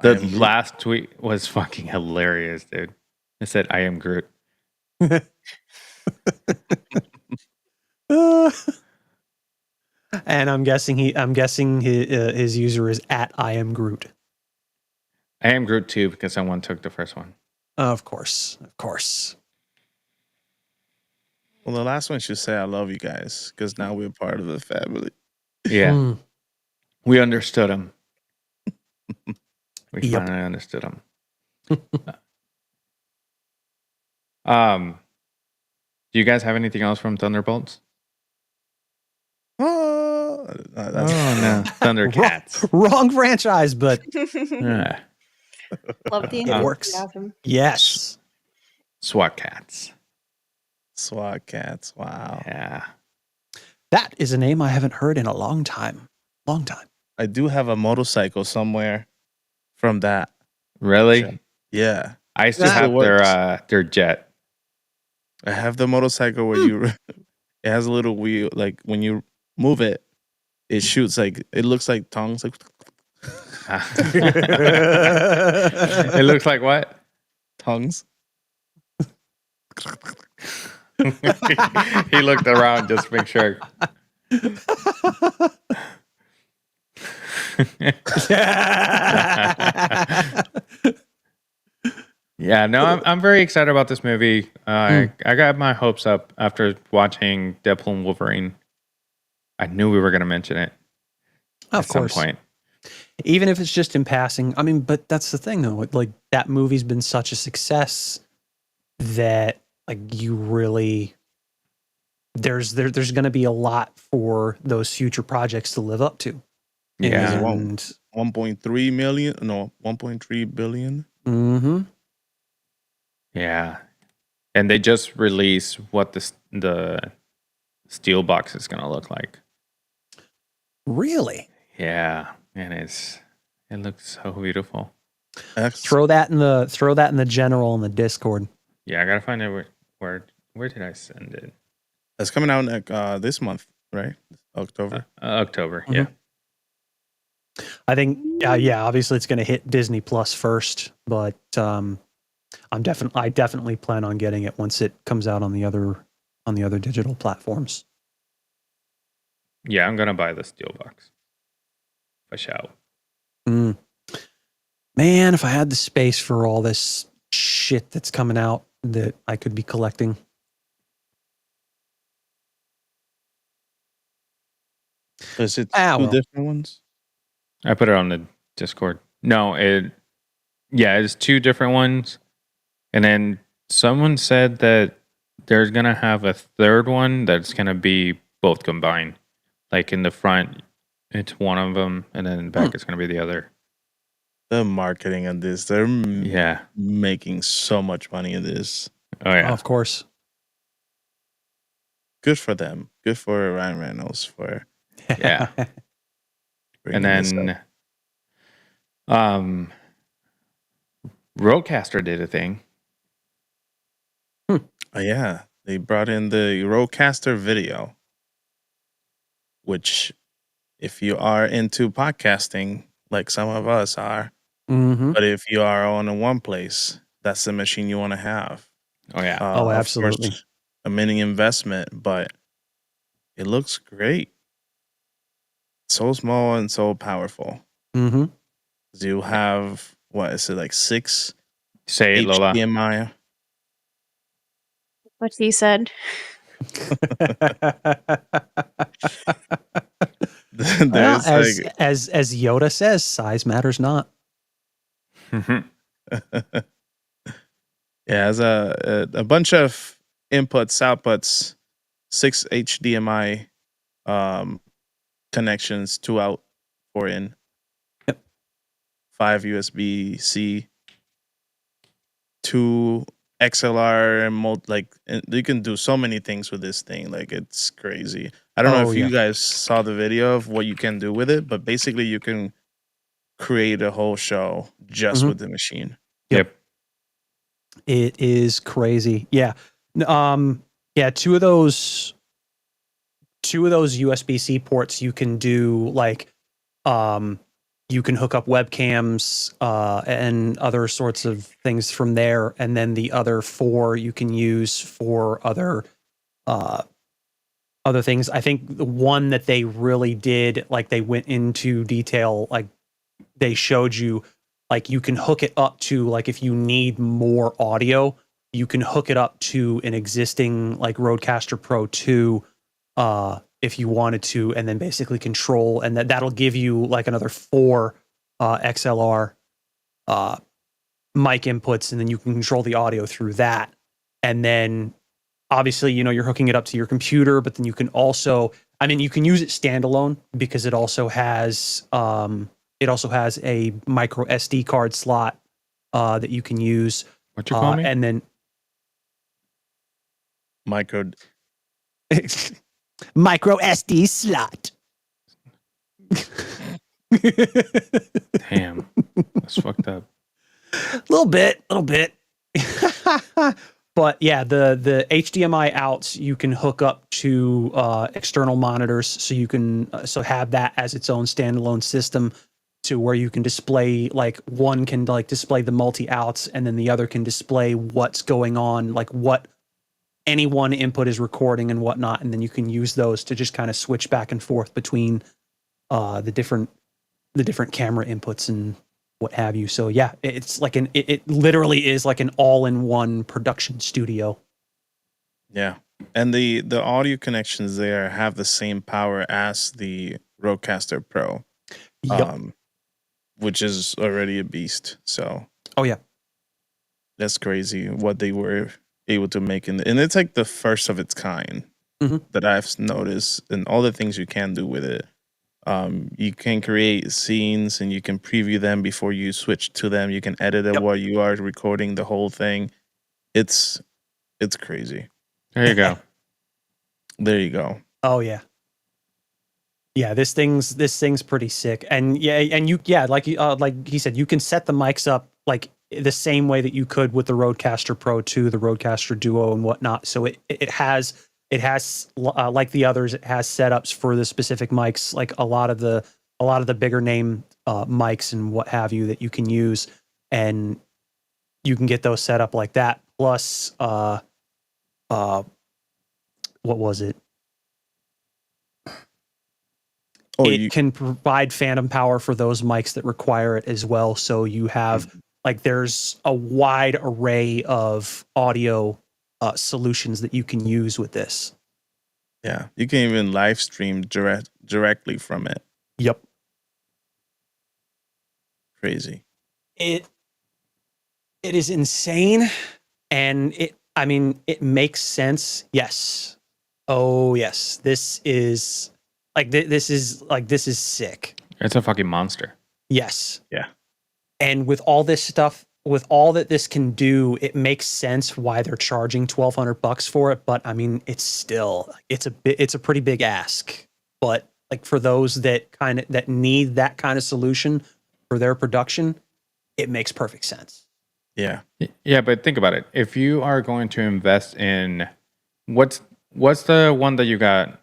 B: I
A: The
B: am Groot.
A: last tweet was fucking hilarious, dude. It said, I am Groot.
C: And I'm guessing his user is at I am Groot.
A: I am Groot too because someone took the first one.
C: Of course.
B: Well, the last one should say I love you guys because now we're part of the family.
A: Yeah.
C: Mm.
A: We understood him. We
C: Yep.
A: finally understood him. Do you guys have anything else from Thunderbolts?
B: Oh,
A: No. Thundercats.
C: Wrong franchise, but
A: Yeah.
D: Love the
C: it works.
D: enthusiasm.
C: Yes.
A: SWAT cats.
B: SWAT cats. Wow.
A: Yeah.
C: That is a name I haven't heard in a long time.
B: I do have a motorcycle somewhere from that.
A: Really?
B: Yeah.
A: I still
C: That
A: have their jet.
B: I have the motorcycle where you it has a little wheel, like when you move it, it shoots like it looks like tongues, like
A: It looks like what?
B: tongues.
A: He looked around just to make sure. Yeah, no, I'm very excited about this movie. I got my hopes up after watching Deadpool and Wolverine. I knew we were going to mention it
C: Of
A: at some
C: course.
A: point.
C: Even if it's just in passing. I mean, but that's the thing though. Like that movie's been such a success that like you really there's going to be a lot for those future projects to live up to.
A: Yeah.
C: And
B: 1.3 million, no, 1.3 billion.
C: mm-hmm.
A: Yeah. And they just released what the steel box is going to look like.
C: Really?
A: Yeah. And it looks so beautiful.
C: Throw that in the general in the Discord.
A: Yeah, I got to find out where did I send it?
B: That's coming out this month, right? October.
A: October,
C: Mhm.
A: yeah.
C: I think obviously it's going to hit Disney Plus first, but I definitely plan on getting it once it comes out on the other digital platforms.
A: Yeah, I'm going to buy the steel box. For sure.
C: Mm. Man, if I had the space for all this shit that's coming out that I could be collecting.
B: Is it
C: Ah,
B: two
C: well.
B: different ones?
A: I put it on the Discord. No, it's two different ones. And then someone said that there's going to have a third one that's going to be both combined. Like in the front, it's one of them, and then in the back, it's going to be the other.
B: The marketing on this, they're
A: Yeah.
B: making so much money in this.
A: Oh, yeah.
C: Of course.
B: Good for them. Good for Ryan Reynolds for
A: Yeah.
B: bringing
A: And
B: this
A: then
B: up.
A: RØDECaster did a thing.
B: Oh, yeah, they brought in the RØDECaster video, which if you are into podcasting, like some of us are,
C: Mm-hmm.
B: but if you are on a one place, that's the machine you want to have.
A: Oh, yeah.
C: Oh,
B: Of
C: absolutely.
B: course, a mini investment, but it looks great. So small and so powerful.
C: Mm-hmm.
B: You have, what is it, like 6
A: Say it, Lola.
B: HDMI?
D: What he said.
C: Well,
B: There's
C: as Yoda says, size matters not.
B: yeah, it has a bunch of inputs, outputs, 6 HDMI connections, 2 out, 4 in.
C: Yep.
B: 5 USB-C, 2 XLR, and you can do so many things with this thing. Like, it's crazy. I don't know if you guys saw the video of what you can do with it, but basically you can create a whole show just with the machine.
A: Yep.
C: It is crazy. Yeah. Two of those USB-C ports you can do like you can hook up webcams and other sorts of things from there, and then the other 4 you can use for other other things. I think the one that they really did, like they went into detail, like they showed you, like you can hook it up to, like if you need more audio, you can hook it up to an existing like RØDECaster Pro 2 if you wanted to, and then basically control, and that'll give you like another 4 XLR mic inputs, and then you can control the audio through that. And then obviously, you're hooking it up to your computer, but then you can also, you can use it standalone because it also has a micro SD card slot that you can use.
A: What you call me?
C: And then
B: Micro.
C: micro SD slot.
A: Damn, that's fucked up.
C: little bit. But yeah, the HDMI outs you can hook up to external monitors, so you can have that as its own standalone system, to where you can display, like one can like display the multi outs, and then the other can display what's going on, like what any one input is recording and whatnot, and then you can use those to just kind of switch back and forth between the different camera inputs and what have you. So yeah, it's like it literally is like an all-in-one production studio.
B: Yeah, and the audio connections there have the same power as the RØDECaster Pro,
C: Yep.
B: Which is already a beast. So
C: Oh yeah,
B: that's crazy what they were able to make, and it's like the first of its kind that I've noticed, and all the things you can do with it. You can create scenes and you can preview them before you switch to them. You can edit it while you are recording the whole thing. It's crazy.
A: There you go.
B: There you go.
C: oh yeah. Yeah, this thing's pretty sick. And like he said, you can set the mics up like the same way that you could with the RØDECaster Pro 2, the RØDECaster Duo, and whatnot. So it has like the others, it has setups for the specific mics, like a lot of the bigger name mics and what have you that you can use, and you can get those set up like that. Plus, what was it? It can provide phantom power for those mics that require it as well. So you have like there's a wide array of audio solutions that you can use with this.
B: Yeah, you can even live stream directly from it.
C: Yep.
B: Crazy.
C: It is insane, and it makes sense. Yes. Oh yes. This is sick.
A: It's a fucking monster.
C: Yes.
B: Yeah.
C: And with all this stuff, with all that this can do, it makes sense why they're charging $1,200 for it. But it's still, it's a pretty big ask. But like for those that need that kind of solution for their production, it makes perfect sense.
B: Yeah.
A: Yeah, but think about it. If you are going to invest in what's the one that you got,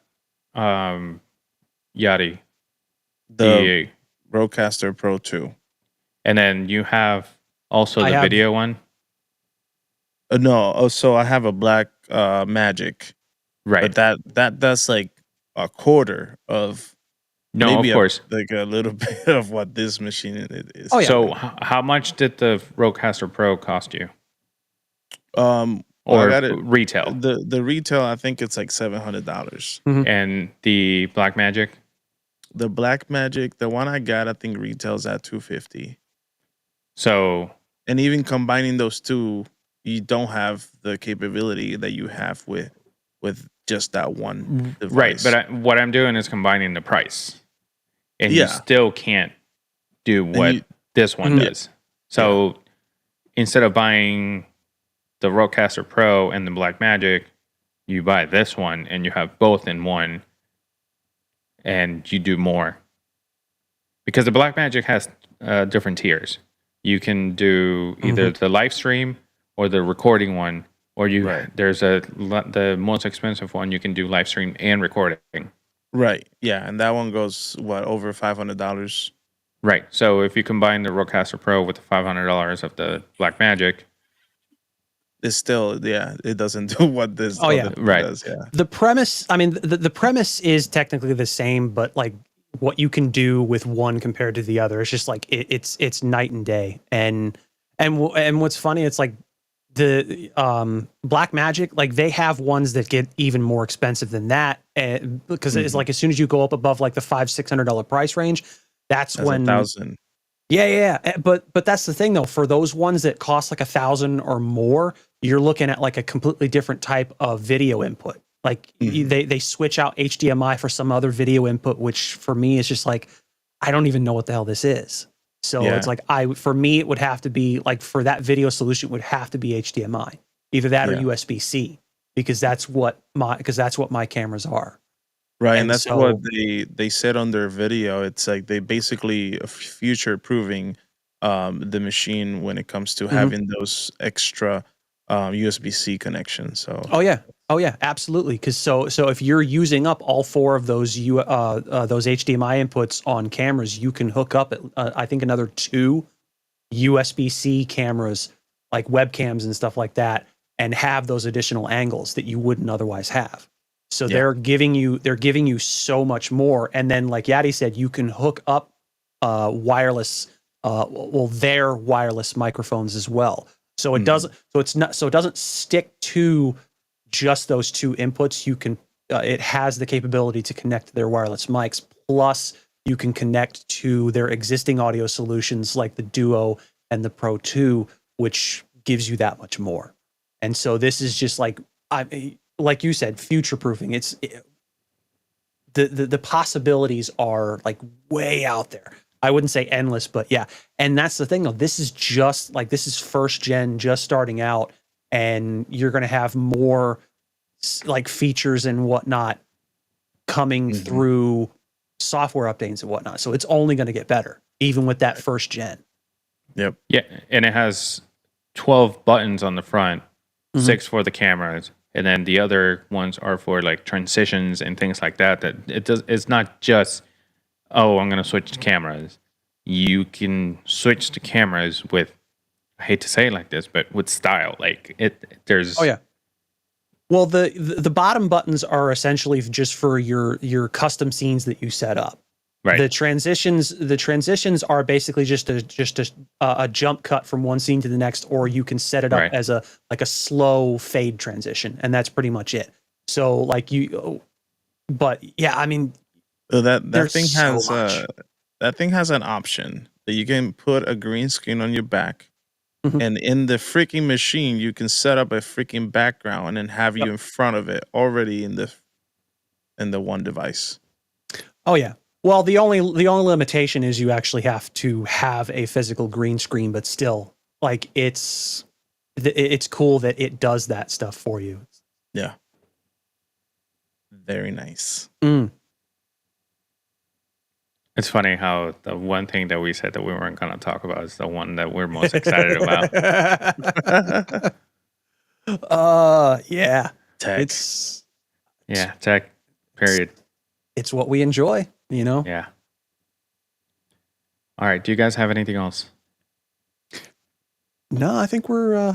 A: Yadi,
B: The RØDECaster Pro 2.
A: And then you have also the video one.
B: No, so I have a black Magic,
A: Right?
B: But that's like a quarter of.
A: No, of course,
B: like a little bit of what this machine is.
C: Oh, yeah.
A: So how much did the RØDECaster Pro cost you?
B: Well,
A: Or
B: I got it
A: retail?
B: The retail, I think it's like $700.
A: And the Black Magic?
B: The Black Magic, the one I got, I think retails at $250.
A: So,
B: and even combining those two, you don't have the capability that you have with just that one device.
A: Right, but what I'm doing is combining the price, and you still can't do what this one does. So instead of buying the RØDECaster Pro and the Black Magic, you buy this one, and you have both in one, and you do more. Because the Black Magic has different tiers. You can do either the live stream or the recording one, or there's the most expensive one. You can do live stream and recording.
B: Right. Yeah, and that one goes over $500.
A: Right. So if you combine the RØDECaster Pro with the $500 of the Black Magic,
B: it's still it doesn't do what this
C: Oh, yeah.
B: other thing
A: Right.
B: does. Yeah.
C: The premise, I mean, the premise is technically the same, but like what you can do with one compared to the other, it's just like it's night and day. And what's funny, it's like the Black Magic, like they have ones that get even more expensive than that, because it's like as soon as you go up above like the $500-$600 price range, that's when
B: 1,000.
C: Yeah. But that's the thing though. For those ones that cost like 1,000 or more, you're looking at like a completely different type of video input. Like they switch out HDMI for some other video input, which for me is just like, I don't even know what the hell this is. So
B: Yeah.
C: it's like for me, it would have to be like for that video solution, it would have to be HDMI, either that or
B: Yeah.
C: USB-C, because that's what my cameras are.
B: Right,
C: And
B: and that's
C: so-
B: what they said on their video. It's like they basically future proving the machine when it comes to having those extra USB-C connections. So
C: Oh yeah, absolutely. Because so if you're using up all four of those those HDMI inputs on cameras, you can hook up I think another 2 USB-C cameras, like webcams and stuff like that, and have those additional angles that you wouldn't otherwise have. So
B: Yeah.
C: they're giving you so much more. And then, like Yadi said, you can hook up wireless, their wireless microphones as well. So it doesn't. So it doesn't stick to just those 2 inputs. You can. It has the capability to connect to their wireless mics. Plus, you can connect to their existing audio solutions like the Duo and the Pro 2, which gives you that much more. And so this is just like like you said, future proofing. The possibilities are like way out there. I wouldn't say endless, but yeah. And that's the thing though. This is first gen, just starting out, and you're going to have more like features and whatnot coming through software updates and whatnot. So it's only going to get better, even with that first gen.
B: Yep.
A: Yeah, and it has 12 buttons on the front, 6 for the cameras, and then the other ones are for like transitions and things like that. That it's not just, oh, I'm going to switch to cameras. You can switch to cameras with, I hate to say it like this, but with style. Like there's.
C: Oh yeah. Well, the bottom buttons are essentially just for your custom scenes that you set up.
A: Right.
C: The transitions are basically just a jump cut from one scene to the next, or you can set it up
A: Right.
C: as a slow fade transition, and that's pretty much it. So like but yeah, I mean,
B: So that
C: there's
B: thing
C: so
B: has
C: much.
B: that thing has an option that you can put a green screen on your back, and in the freaking machine you can set up a freaking background and then have you in front of it already in the one device.
C: Oh yeah. Well, the only limitation is you actually have to have a physical green screen, but still, like it's cool that it does that stuff for you.
B: Yeah. Very nice.
A: It's funny how the one thing that we said that we weren't going to talk about is the one that we're most excited about.
C: Yeah.
B: Tech.
C: It's
A: Yeah, tech. Period.
C: it's what we enjoy, you know?
A: Yeah. All right. Do you guys have anything else?
C: No, I think we're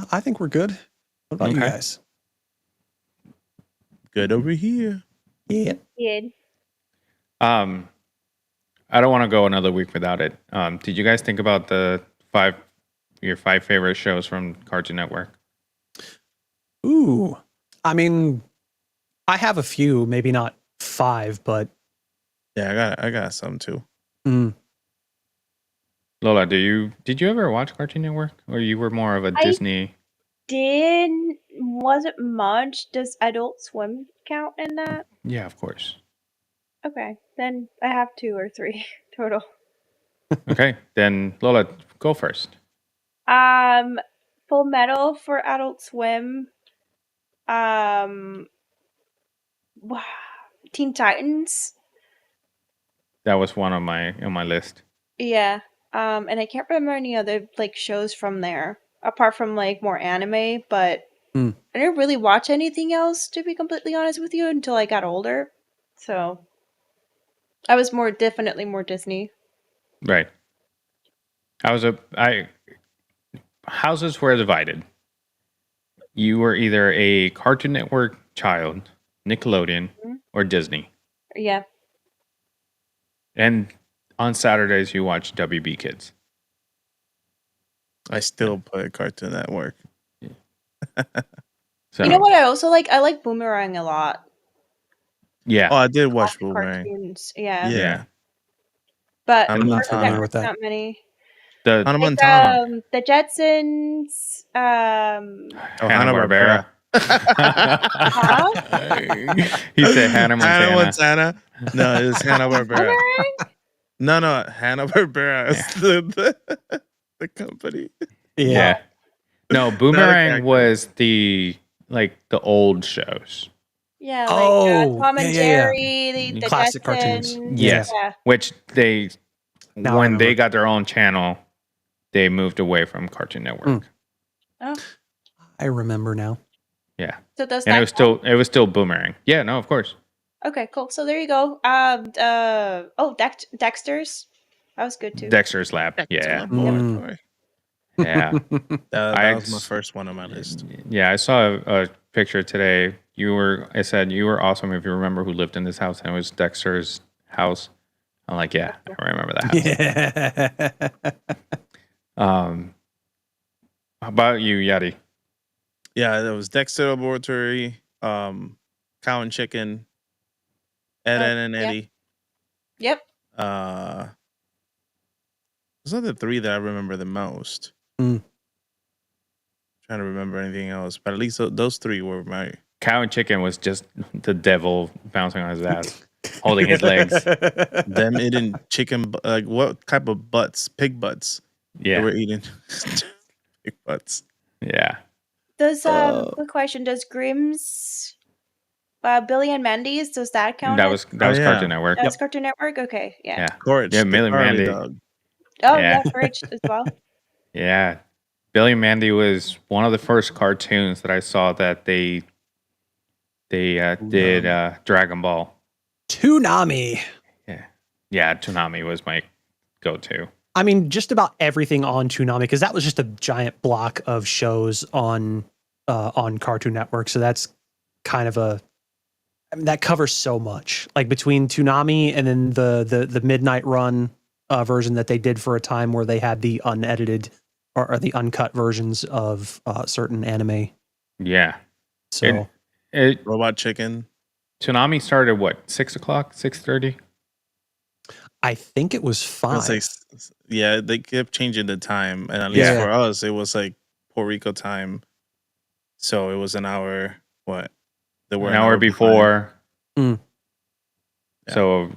C: good. What about you
A: Okay.
C: guys?
B: Good over here.
C: Yeah.
D: Kid.
A: I don't want to go another week without it. Did you guys think about your 5 favorite shows from Cartoon Network?
C: Ooh. I mean, I have a few, maybe not 5, but
B: Yeah, I got some too.
A: Lola, did you ever watch Cartoon Network, or you were more of a
D: I-
A: Disney?
D: Wasn't much. Does Adult Swim count in that?
A: Yeah, of course.
D: Okay, then I have 2 or 3 total.
A: Okay, then Lola, go first.
D: Full Metal for Adult Swim. Teen Titans.
A: That was one on my list.
D: Yeah. And I can't remember any other like shows from there apart from like more anime, but I didn't really watch anything else, to be completely honest with you, until I got older. So I was definitely more Disney.
A: Right. Houses were divided. you were either a Cartoon Network child, Nickelodeon, or Disney.
D: Yeah.
A: And on Saturdays, you watch WB Kids.
B: I still put Cartoon Network.
A: So,
D: You know what I also like? I like Boomerang a lot.
A: Yeah.
B: Oh, I did watch
D: Classic
B: Boomerang.
D: cartoons. Yeah.
B: Yeah.
D: But
B: Hannah
C: I'm not
D: Cartoon
C: familiar
B: Montana.
C: with
D: Network's
C: that.
D: not many.
A: The
B: Hannah
D: Like,
B: Montana.
D: the Jetsons.
A: Hanna-Barbera.
D: Huh?
A: He said Hannah Montana.
B: Hannah Montana. No, it was Hanna-Barbera.
D: Boomerang?
B: No, Hanna-Barbera is the company.
A: Yeah. No,
B: Not a
A: Boomerang
B: character.
A: was the old shows.
D: Yeah, like
C: Oh,
D: Tom and
C: yeah, yeah, yeah.
D: Jerry, the
C: Classic cartoons.
D: Jetsons.
A: Yes.
D: Yeah.
A: Which they,
C: Now I
A: when they
C: remember.
A: got their own channel, they moved away from Cartoon Network.
D: Oh,
C: I remember now.
A: Yeah.
D: so does
A: And
D: that
A: it was still Boomerang. Yeah, no, of course.
D: Okay, cool. So there you go. Dexter's. That was good too.
A: Dexter's Lab. Yeah.
B: Laboratory.
A: Yeah.
B: That was my first one on my list.
A: Yeah, I saw a picture today. I said you were awesome if you remember who lived in this house, and it was Dexter's house. I'm like, yeah, I remember that house.
C: Yeah.
A: How about you, Yadi?
B: Yeah, that was Dexter Laboratory, Cow and Chicken, Ed, Ed and
D: yeah.
B: Eddie.
D: Yep.
B: Those are the three that I remember the most.
C: Mm.
B: Trying to remember anything else, but at least those three were my.
A: Cow and Chicken was just the devil bouncing on his ass, holding his legs.
B: Them eating chicken, like what type of butts? Pig butts. They
A: Yeah,
B: were eating pig butts.
A: yeah.
D: Does quick question? Does Grimm's, Billy and Mandy's? Does that count?
A: That was
B: yeah.
A: Cartoon Network.
D: That's Cartoon Network. Okay, yeah.
A: Yeah,
B: Courage.
A: Yeah,
B: the
A: Millie
B: Harley
A: Mandy.
B: dog.
D: Oh
A: Yeah.
D: yeah, Courage as well.
A: yeah. Billy and Mandy was one of the first cartoons that I saw that they did Dragon Ball.
C: Toonami.
A: Yeah, Toonami was my go-to.
C: I mean, just about everything on Toonami, because that was just a giant block of shows on Cartoon Network. So that's kind of that covers so much. Like between Toonami and then the Midnight Run version that they did for a time, where they had the unedited or the uncut versions of certain anime.
A: Yeah.
C: So
B: Robot Chicken.
A: Toonami started at what, 6 o'clock, 6:30?
C: I think it was
B: It was
C: 5.
B: like, yeah, they kept changing the time, and at least
C: Yeah.
B: for us, it was like Puerto Rico time. So it was an hour. What? They were
A: An hour before.
C: Mm.
B: Yeah.
A: So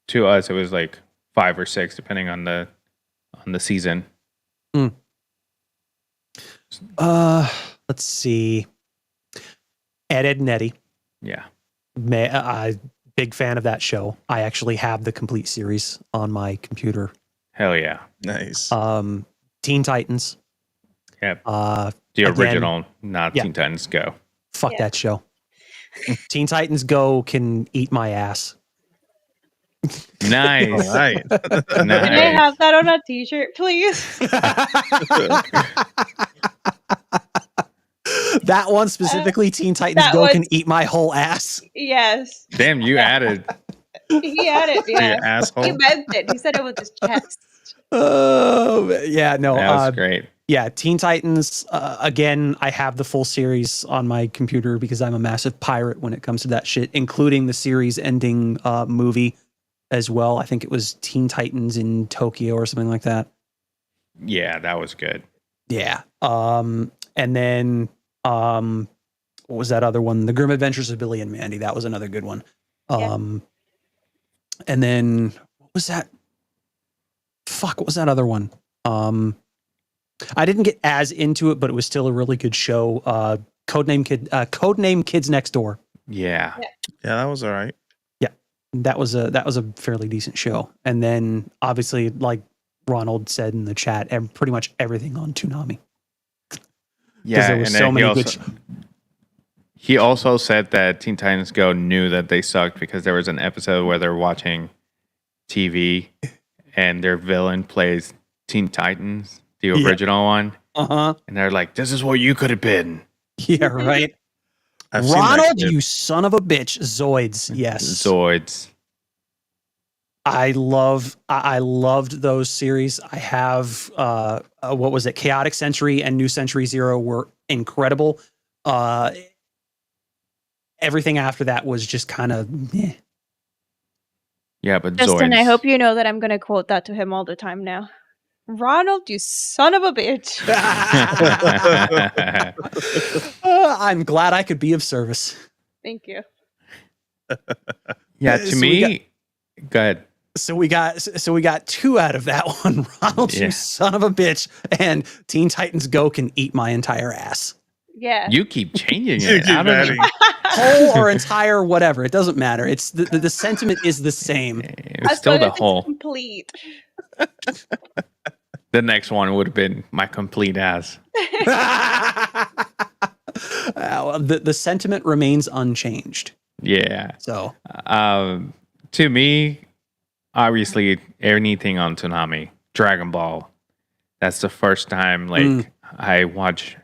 A: to us, it was like 5 or 6, depending on the season.
C: Let's see. Ed, Ed and Eddie.
A: Yeah.
C: Big fan of that show. I actually have the complete series on my computer.
A: Hell yeah.
B: Nice.
C: Teen Titans.
A: Yep.
C: The
A: The original, not
C: yeah.
A: Teen Titans Go.
C: Fuck
D: Yeah.
C: that show. Teen Titans Go can eat my ass.
A: Nice.
B: All right.
D: Can I
A: Nice.
D: have that on a T-shirt, please?
C: That one specifically, Teen Titans
D: that
C: Go
D: was-
C: can eat my whole ass.
D: Yes,
A: Damn, you added.
D: he had it.
B: You
D: Yeah,
B: asshole.
D: he meant it. He said it with his chest.
C: Yeah, no.
A: That was great.
C: Yeah, Teen Titans. Again, I have the full series on my computer because I'm a massive pirate when it comes to that shit, including the series ending movie as well. I think it was Teen Titans in Tokyo or something like that.
A: Yeah, that was good.
C: Yeah. And then what was that other one? The Grim Adventures of Billy and Mandy. That was another good one.
D: Yeah.
C: And then what was that? Fuck, what was that other one? I didn't get as into it, but it was still a really good show. Codename Kids Next Door.
A: Yeah.
B: Yeah, that was all right.
C: That was a fairly decent show. And then obviously, like Ronald said in the chat, pretty much everything on Toonami.
A: Yeah.
C: there were
A: and
C: so
A: then
C: many
A: he also said that Teen Titans Go knew that they sucked because there was an episode where they're watching TV and their villain plays Teen Titans, the
C: Yeah.
A: original one.
C: Uh-huh.
A: And they're like, this is what you could have been.
C: Yeah, right.
B: I've seen that
C: Ronald,
B: clip.
C: you son of a bitch. Zoids, yes.
A: Zoids.
C: I loved those series. I have what was it? Chaotic Century and New Century Zero were incredible. Everything after that was just kind of
A: Yeah, but
D: Justin,
A: Zoids.
D: I hope you know that I'm going to quote that to him all the time now. Ronald, you son of a bitch.
C: I'm glad I could be of service.
D: Thank you.
A: Yeah, to
C: So
A: me, go ahead.
C: So we got 2 out of that one. Ronald,
A: Yeah.
C: you son of a bitch, and Teen Titans Go can eat my entire ass.
D: Yeah.
A: You keep changing
B: You
A: it.
B: keep
A: I don't
B: adding.
A: know.
C: Whole or entire, whatever. It doesn't matter. It's the sentiment is the same.
A: It's
D: As
A: still
D: long
A: the
D: as it's
A: whole.
D: complete.
A: The next one would have been my complete ass.
C: The sentiment remains unchanged.
A: Yeah.
C: So
A: To me, obviously, anything on Toonami, Dragon Ball. That's the first time I watched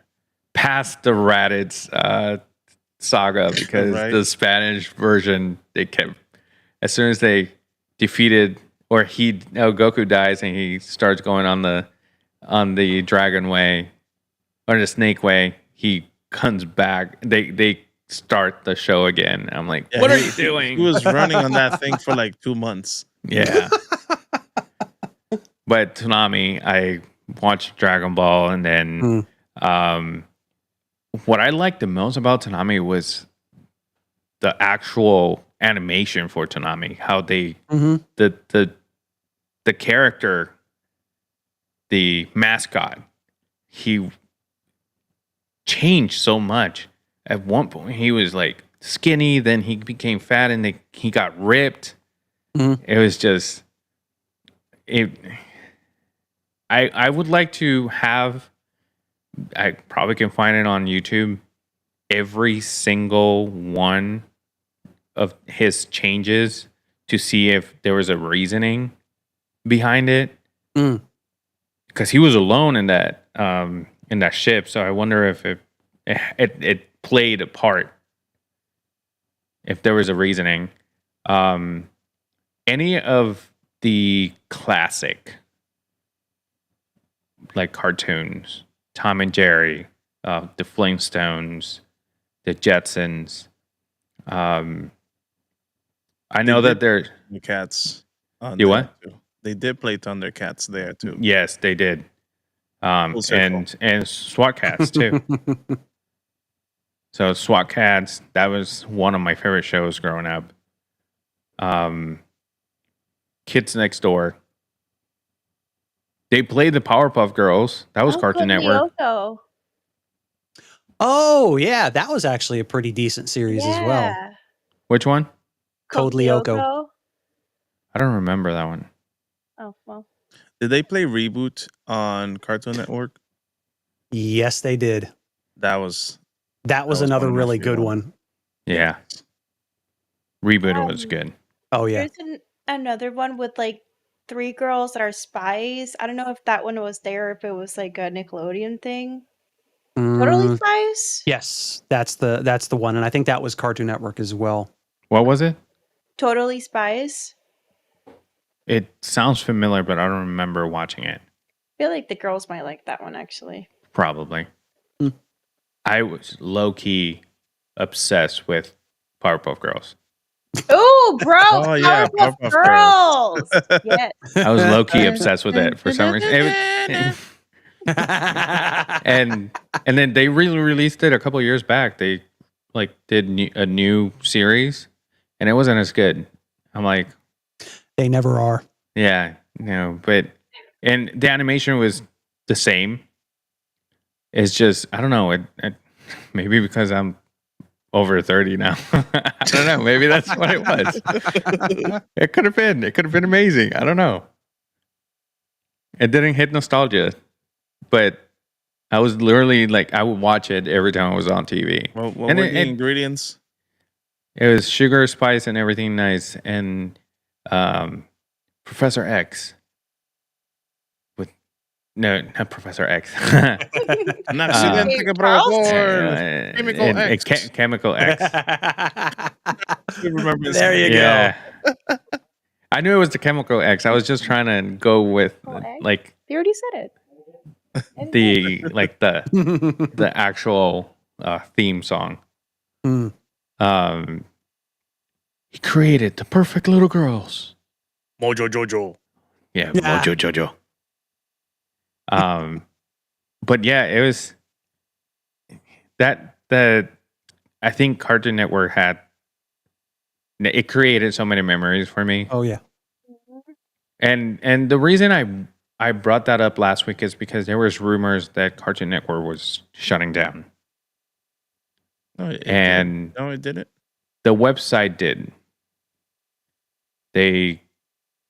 A: past the Raditz saga because
B: Right.
A: the Spanish version they kept as soon as they defeated or Goku dies and he starts going on the Dragon Way or the Snake Way, he comes back. They start the show again. I'm like,
B: Yeah,
A: what are
B: he-
A: you doing?
B: He was running on that thing for like 2 months.
A: Yeah. But Toonami, I watched Dragon Ball, and then what I liked the most about Toonami was the actual animation for Toonami. How they the character, the mascot, he changed so much. At one point, he was like skinny, then he became fat, and he got ripped. It was just I would like to have. I probably can find it on YouTube. Every single one of his changes to see if there was a reasoning behind it. Because he was alone in that ship, so I wonder if it played a part. If there was a reasoning, any of the classic like cartoons, Tom and Jerry, the Flintstones, the Jetsons. I know that they're
B: Thundercats. On
A: You
B: there
A: what?
B: Too. They did play Thundercats there too.
A: yes, they did,
B: Full circle.
A: and SWAT Cats too. So SWAT Cats, that was one of my favorite shows growing up. Kids Next Door. They played the Powerpuff Girls. That was Cartoon Network.
D: Lyoko.
C: Oh yeah, that was actually a pretty decent series as well.
D: Yeah.
A: Which one?
C: Code Lyoko.
A: I don't remember that one.
D: Oh, well.
B: Did they play Reboot on Cartoon Network?
C: Yes, they did.
B: That was
C: That was
B: one
C: another
B: of my
C: really
B: favorite
C: good
B: ones.
C: one.
A: Yeah. Reboot was good.
C: Oh yeah.
D: There's another one with like 3 girls that are spies. I don't know if that one was there or if it was like a Nickelodeon thing. Totally Spies?
C: Yes, that's the one, and I think that was Cartoon Network as well.
A: What was it?
D: Totally Spies.
A: It sounds familiar, but I don't remember watching it.
D: I feel like the girls might like that one actually.
A: Probably. I was low key obsessed with Powerpuff Girls.
D: Oh, bro!
B: Oh, yeah,
D: Powerpuff
B: Powerpuff
D: Girls. Yes.
A: I was low key obsessed with it for some reason. And then they released it a couple years back. They like did a new series, and it wasn't as good. I'm like,
C: They never are.
A: yeah, but and the animation was the same. It's just I don't know. It maybe because I'm over 30 now. I don't know. Maybe that's what it was. It could have been. It could have been amazing. I don't know. It didn't hit nostalgia, but I was literally like I would watch it every time it was on TV.
B: What were
A: And
B: the ingredients?
A: It was sugar, spice, and everything nice, and Professor X with No, not Professor X.
B: Un accidente que provocó Chemical X.
A: Chemical X.
B: Remember
C: There you
A: Yeah. I knew it was the Chemical X. I was just trying to go with like
D: They already said it.
A: the the actual theme song.
C: Mm.
A: He created the perfect little girls.
B: Mojo Jojo.
A: Yeah,
C: Yeah.
A: Mojo Jojo. But yeah, it was that I think Cartoon Network it created so many memories for me.
C: Oh yeah.
A: And the reason I brought that up last week is because there was rumors that Cartoon Network was shutting down.
B: No, it
A: And
B: didn't. No, it didn't.
A: the website did. They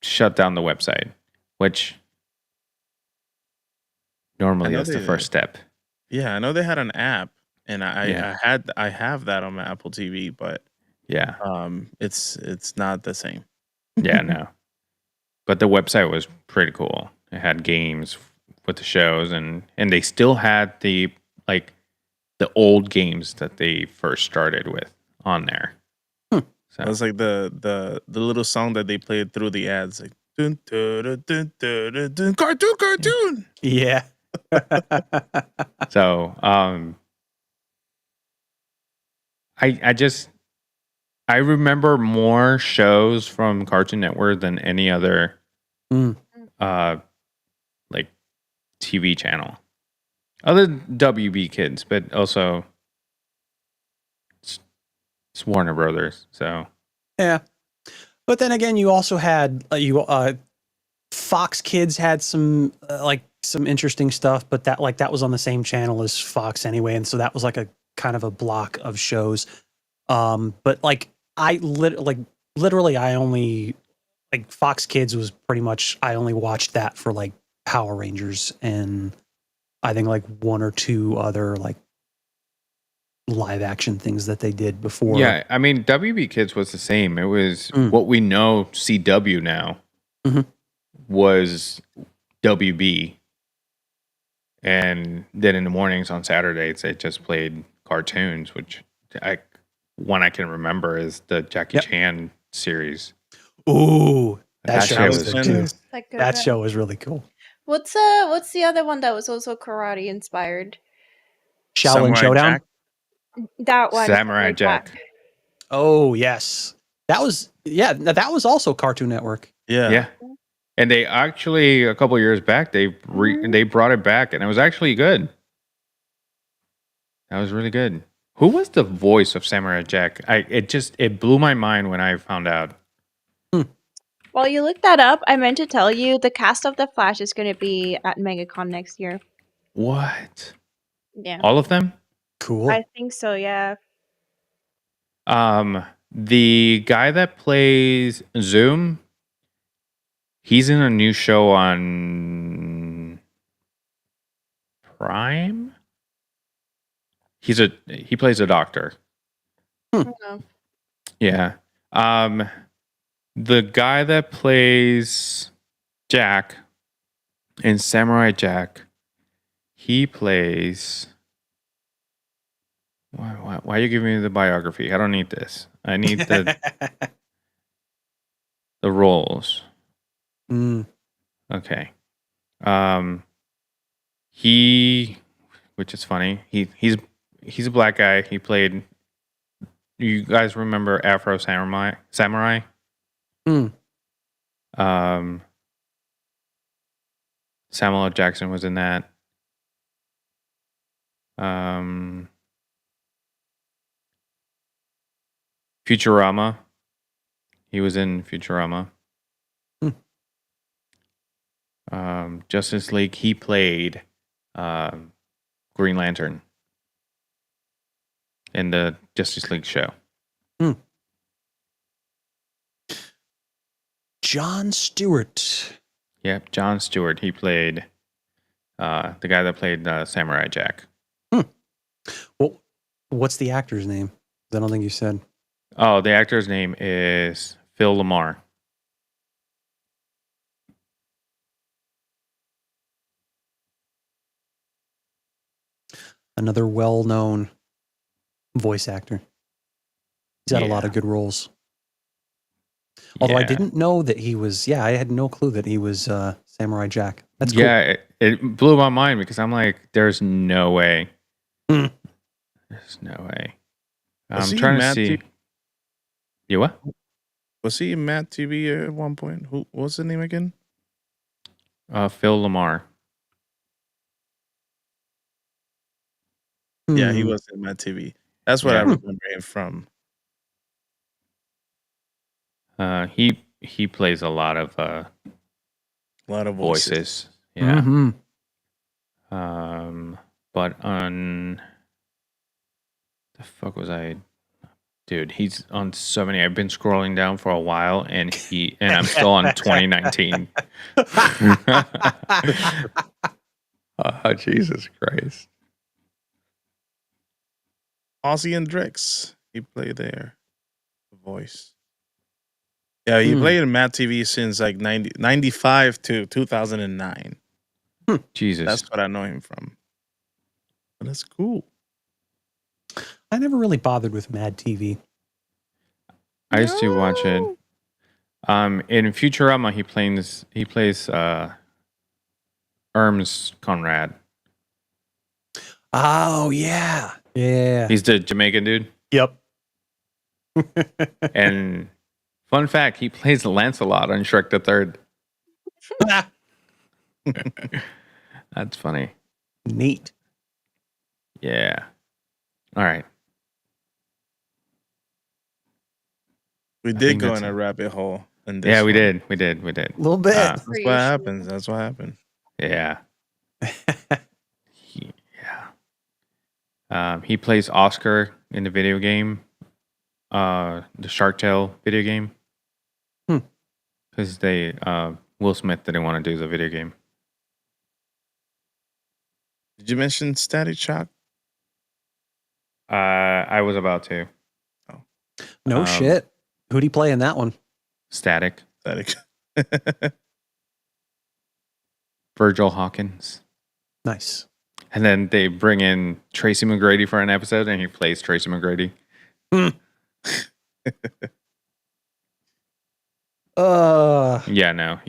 A: shut down the website, which normally is the first step.
B: Yeah, I know they had an app, and I
A: Yeah.
B: have that on my Apple TV, but
A: Yeah.
B: it's not the same.
A: Yeah, no. But the website was pretty cool. It had games with the shows, and they still had the old games that they first started with on there. So
B: It was like the little song that they played through the ads, like dun, dun, dun, dun, dun, dun, dun, cartoon.
C: Yeah.
A: so I remember more shows from Cartoon Network than any other like TV channel. Other than WB Kids, but also it's Warner Brothers. So
C: Yeah. But then again, you also had Fox Kids had some some interesting stuff, but that was on the same channel as Fox anyway, and so that was like a kind of a block of shows. But literally I only Fox Kids was pretty much I only watched that for like Power Rangers and I think like one or two other like live action things that they did before.
A: yeah, I mean WB Kids was the same. It was what we know CW now was WB, and then in the mornings on Saturdays they just played cartoons, which one I can remember is the Jackie Chan series.
C: Ooh, that show
A: was
C: was that show was really cool.
D: What's the other one that was also karate inspired?
C: Shaolin Showdown.
D: That one.
A: Samurai Jack.
C: Oh yes, that was also Cartoon Network.
B: Yeah.
A: And they actually a couple years back they brought it back, and it was actually good. That was really good. Who was the voice of Samurai Jack? It blew my mind when I found out.
D: While you look that up, I meant to tell you the cast of The Flash is going to be at MegaCon next year.
A: What?
D: Yeah.
A: All of them?
C: Cool.
D: I think so, yeah.
A: The guy that plays Zoom, he's in a new show on Prime. He plays a doctor. Yeah. The guy that plays Jack in Samurai Jack, he plays. Why are you giving me the biography? I don't need this. I need the roles. Okay. Which is funny. He's a black guy. He played. You guys remember Afro Samurai? Samuel L. Jackson was in that. Futurama. He was in Futurama. Justice League. He played Green Lantern in the Justice League show.
C: Jon Stewart.
A: Yep, Jon Stewart. He played the guy that played Samurai Jack.
C: Well, what's the actor's name? I don't think you said.
A: Oh, the actor's name is Phil Lamar.
C: another well-known voice actor. He's had a lot of good roles. Although I didn't know that he was, I had no clue that he was Samurai Jack. That's cool.
A: Yeah, it blew my mind because I'm like, there's no way.
C: Hmm.
A: There's no way.
B: Was
A: I'm
B: he
A: trying to
B: Matt
A: see.
B: T-
A: You what?
B: Was he Matt TV at one point? Who what's the name again?
A: Phil Lamar.
B: Yeah, he
C: Hmm.
B: was in Matt TV. That's what I
A: Yeah.
B: remember him from.
A: He plays a lot of
B: A lot of voices.
A: Yeah.
C: Mhm.
A: But on the fuck was I? Dude, he's on so many. I've been scrolling down for a while, and I'm still on 2019. Oh, Jesus Christ!
B: Ozzy and Drix. He played there. The voice. Yeah, he played in Matt TV since like 95 to 2009.
A: Jesus,
B: That's what I know him from. But that's cool.
C: I never really bothered with Mad TV.
A: I used to watch it. In Futurama, he plays Erms Conrad.
C: Oh, yeah. Yeah.
A: He's the Jamaican dude.
C: Yep.
A: And fun fact, he plays Lancelot on Shrek the Third. That's funny.
C: Neat.
A: Yeah. All right.
B: We did
A: think
B: go
A: that's
B: in a
A: it.
B: rabbit hole. In this
A: Yeah, we
B: one.
A: did. We did. We did.
C: A little bit.
B: That's what happens. That's what happened.
A: Yeah. He plays Oscar in the video game, the Shark Tale video game. Because Will Smith didn't want to do the video game.
B: Did you mention Static Shock?
A: I was about to.
C: No shit. Who'd he play in that one?
A: Static.
B: Static.
A: Virgil Hawkins.
C: Nice.
A: And then they bring in Tracy McGrady for an episode, and he plays Tracy McGrady. Yeah, no.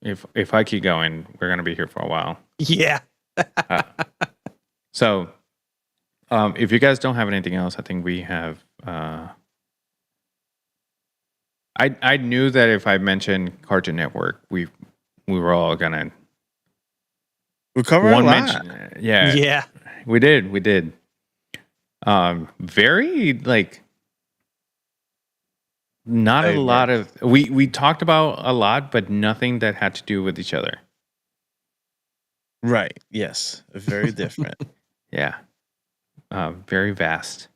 A: If I keep going, we're gonna be here for a while.
C: Yeah.
A: So, if you guys don't have anything else, I think we have. I knew that if I mentioned Cartoon Network, we were all gonna.
B: We covered
A: One
B: a lot.
A: mention. Yeah.
C: Yeah.
A: We did. Very like not a lot of we talked about a lot, but nothing that had to do with each other.
B: Right. Yes. Very different.
A: Yeah. Very vast.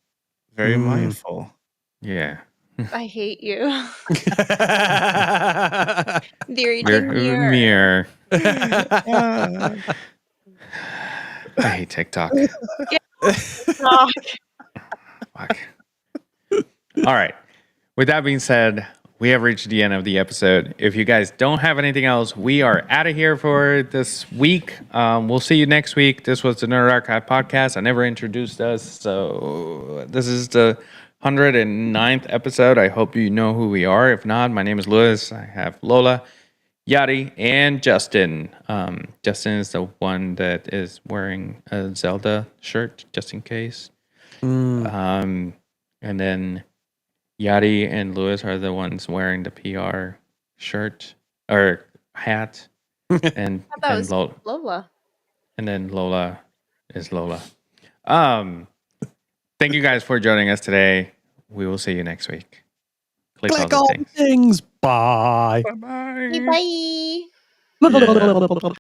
B: Very mindful.
A: Yeah.
D: I hate you. The reaching
A: Mirror. I hate TikTok.
D: Fuck.
A: Fuck. All right. With that being said, we have reached the end of the episode. If you guys don't have anything else, we are out of here for this week. We'll see you next week. This was the Nerd Archive podcast. I never introduced us, so this is the 109th episode. I hope you know who we are. If not, my name is Lewis. I have Lola, Yadi, and Justin. Justin is the one that is wearing a Zelda shirt, just in case. And then Yadi and Lewis are the ones wearing the PR shirt or hat. And,
D: I thought it was
A: Lola. And then Lola is Lola. Thank you guys for joining us today. We will see you next week. Click all the things.
C: Bye.
B: Bye-bye.
D: Bye.
A: Yeah.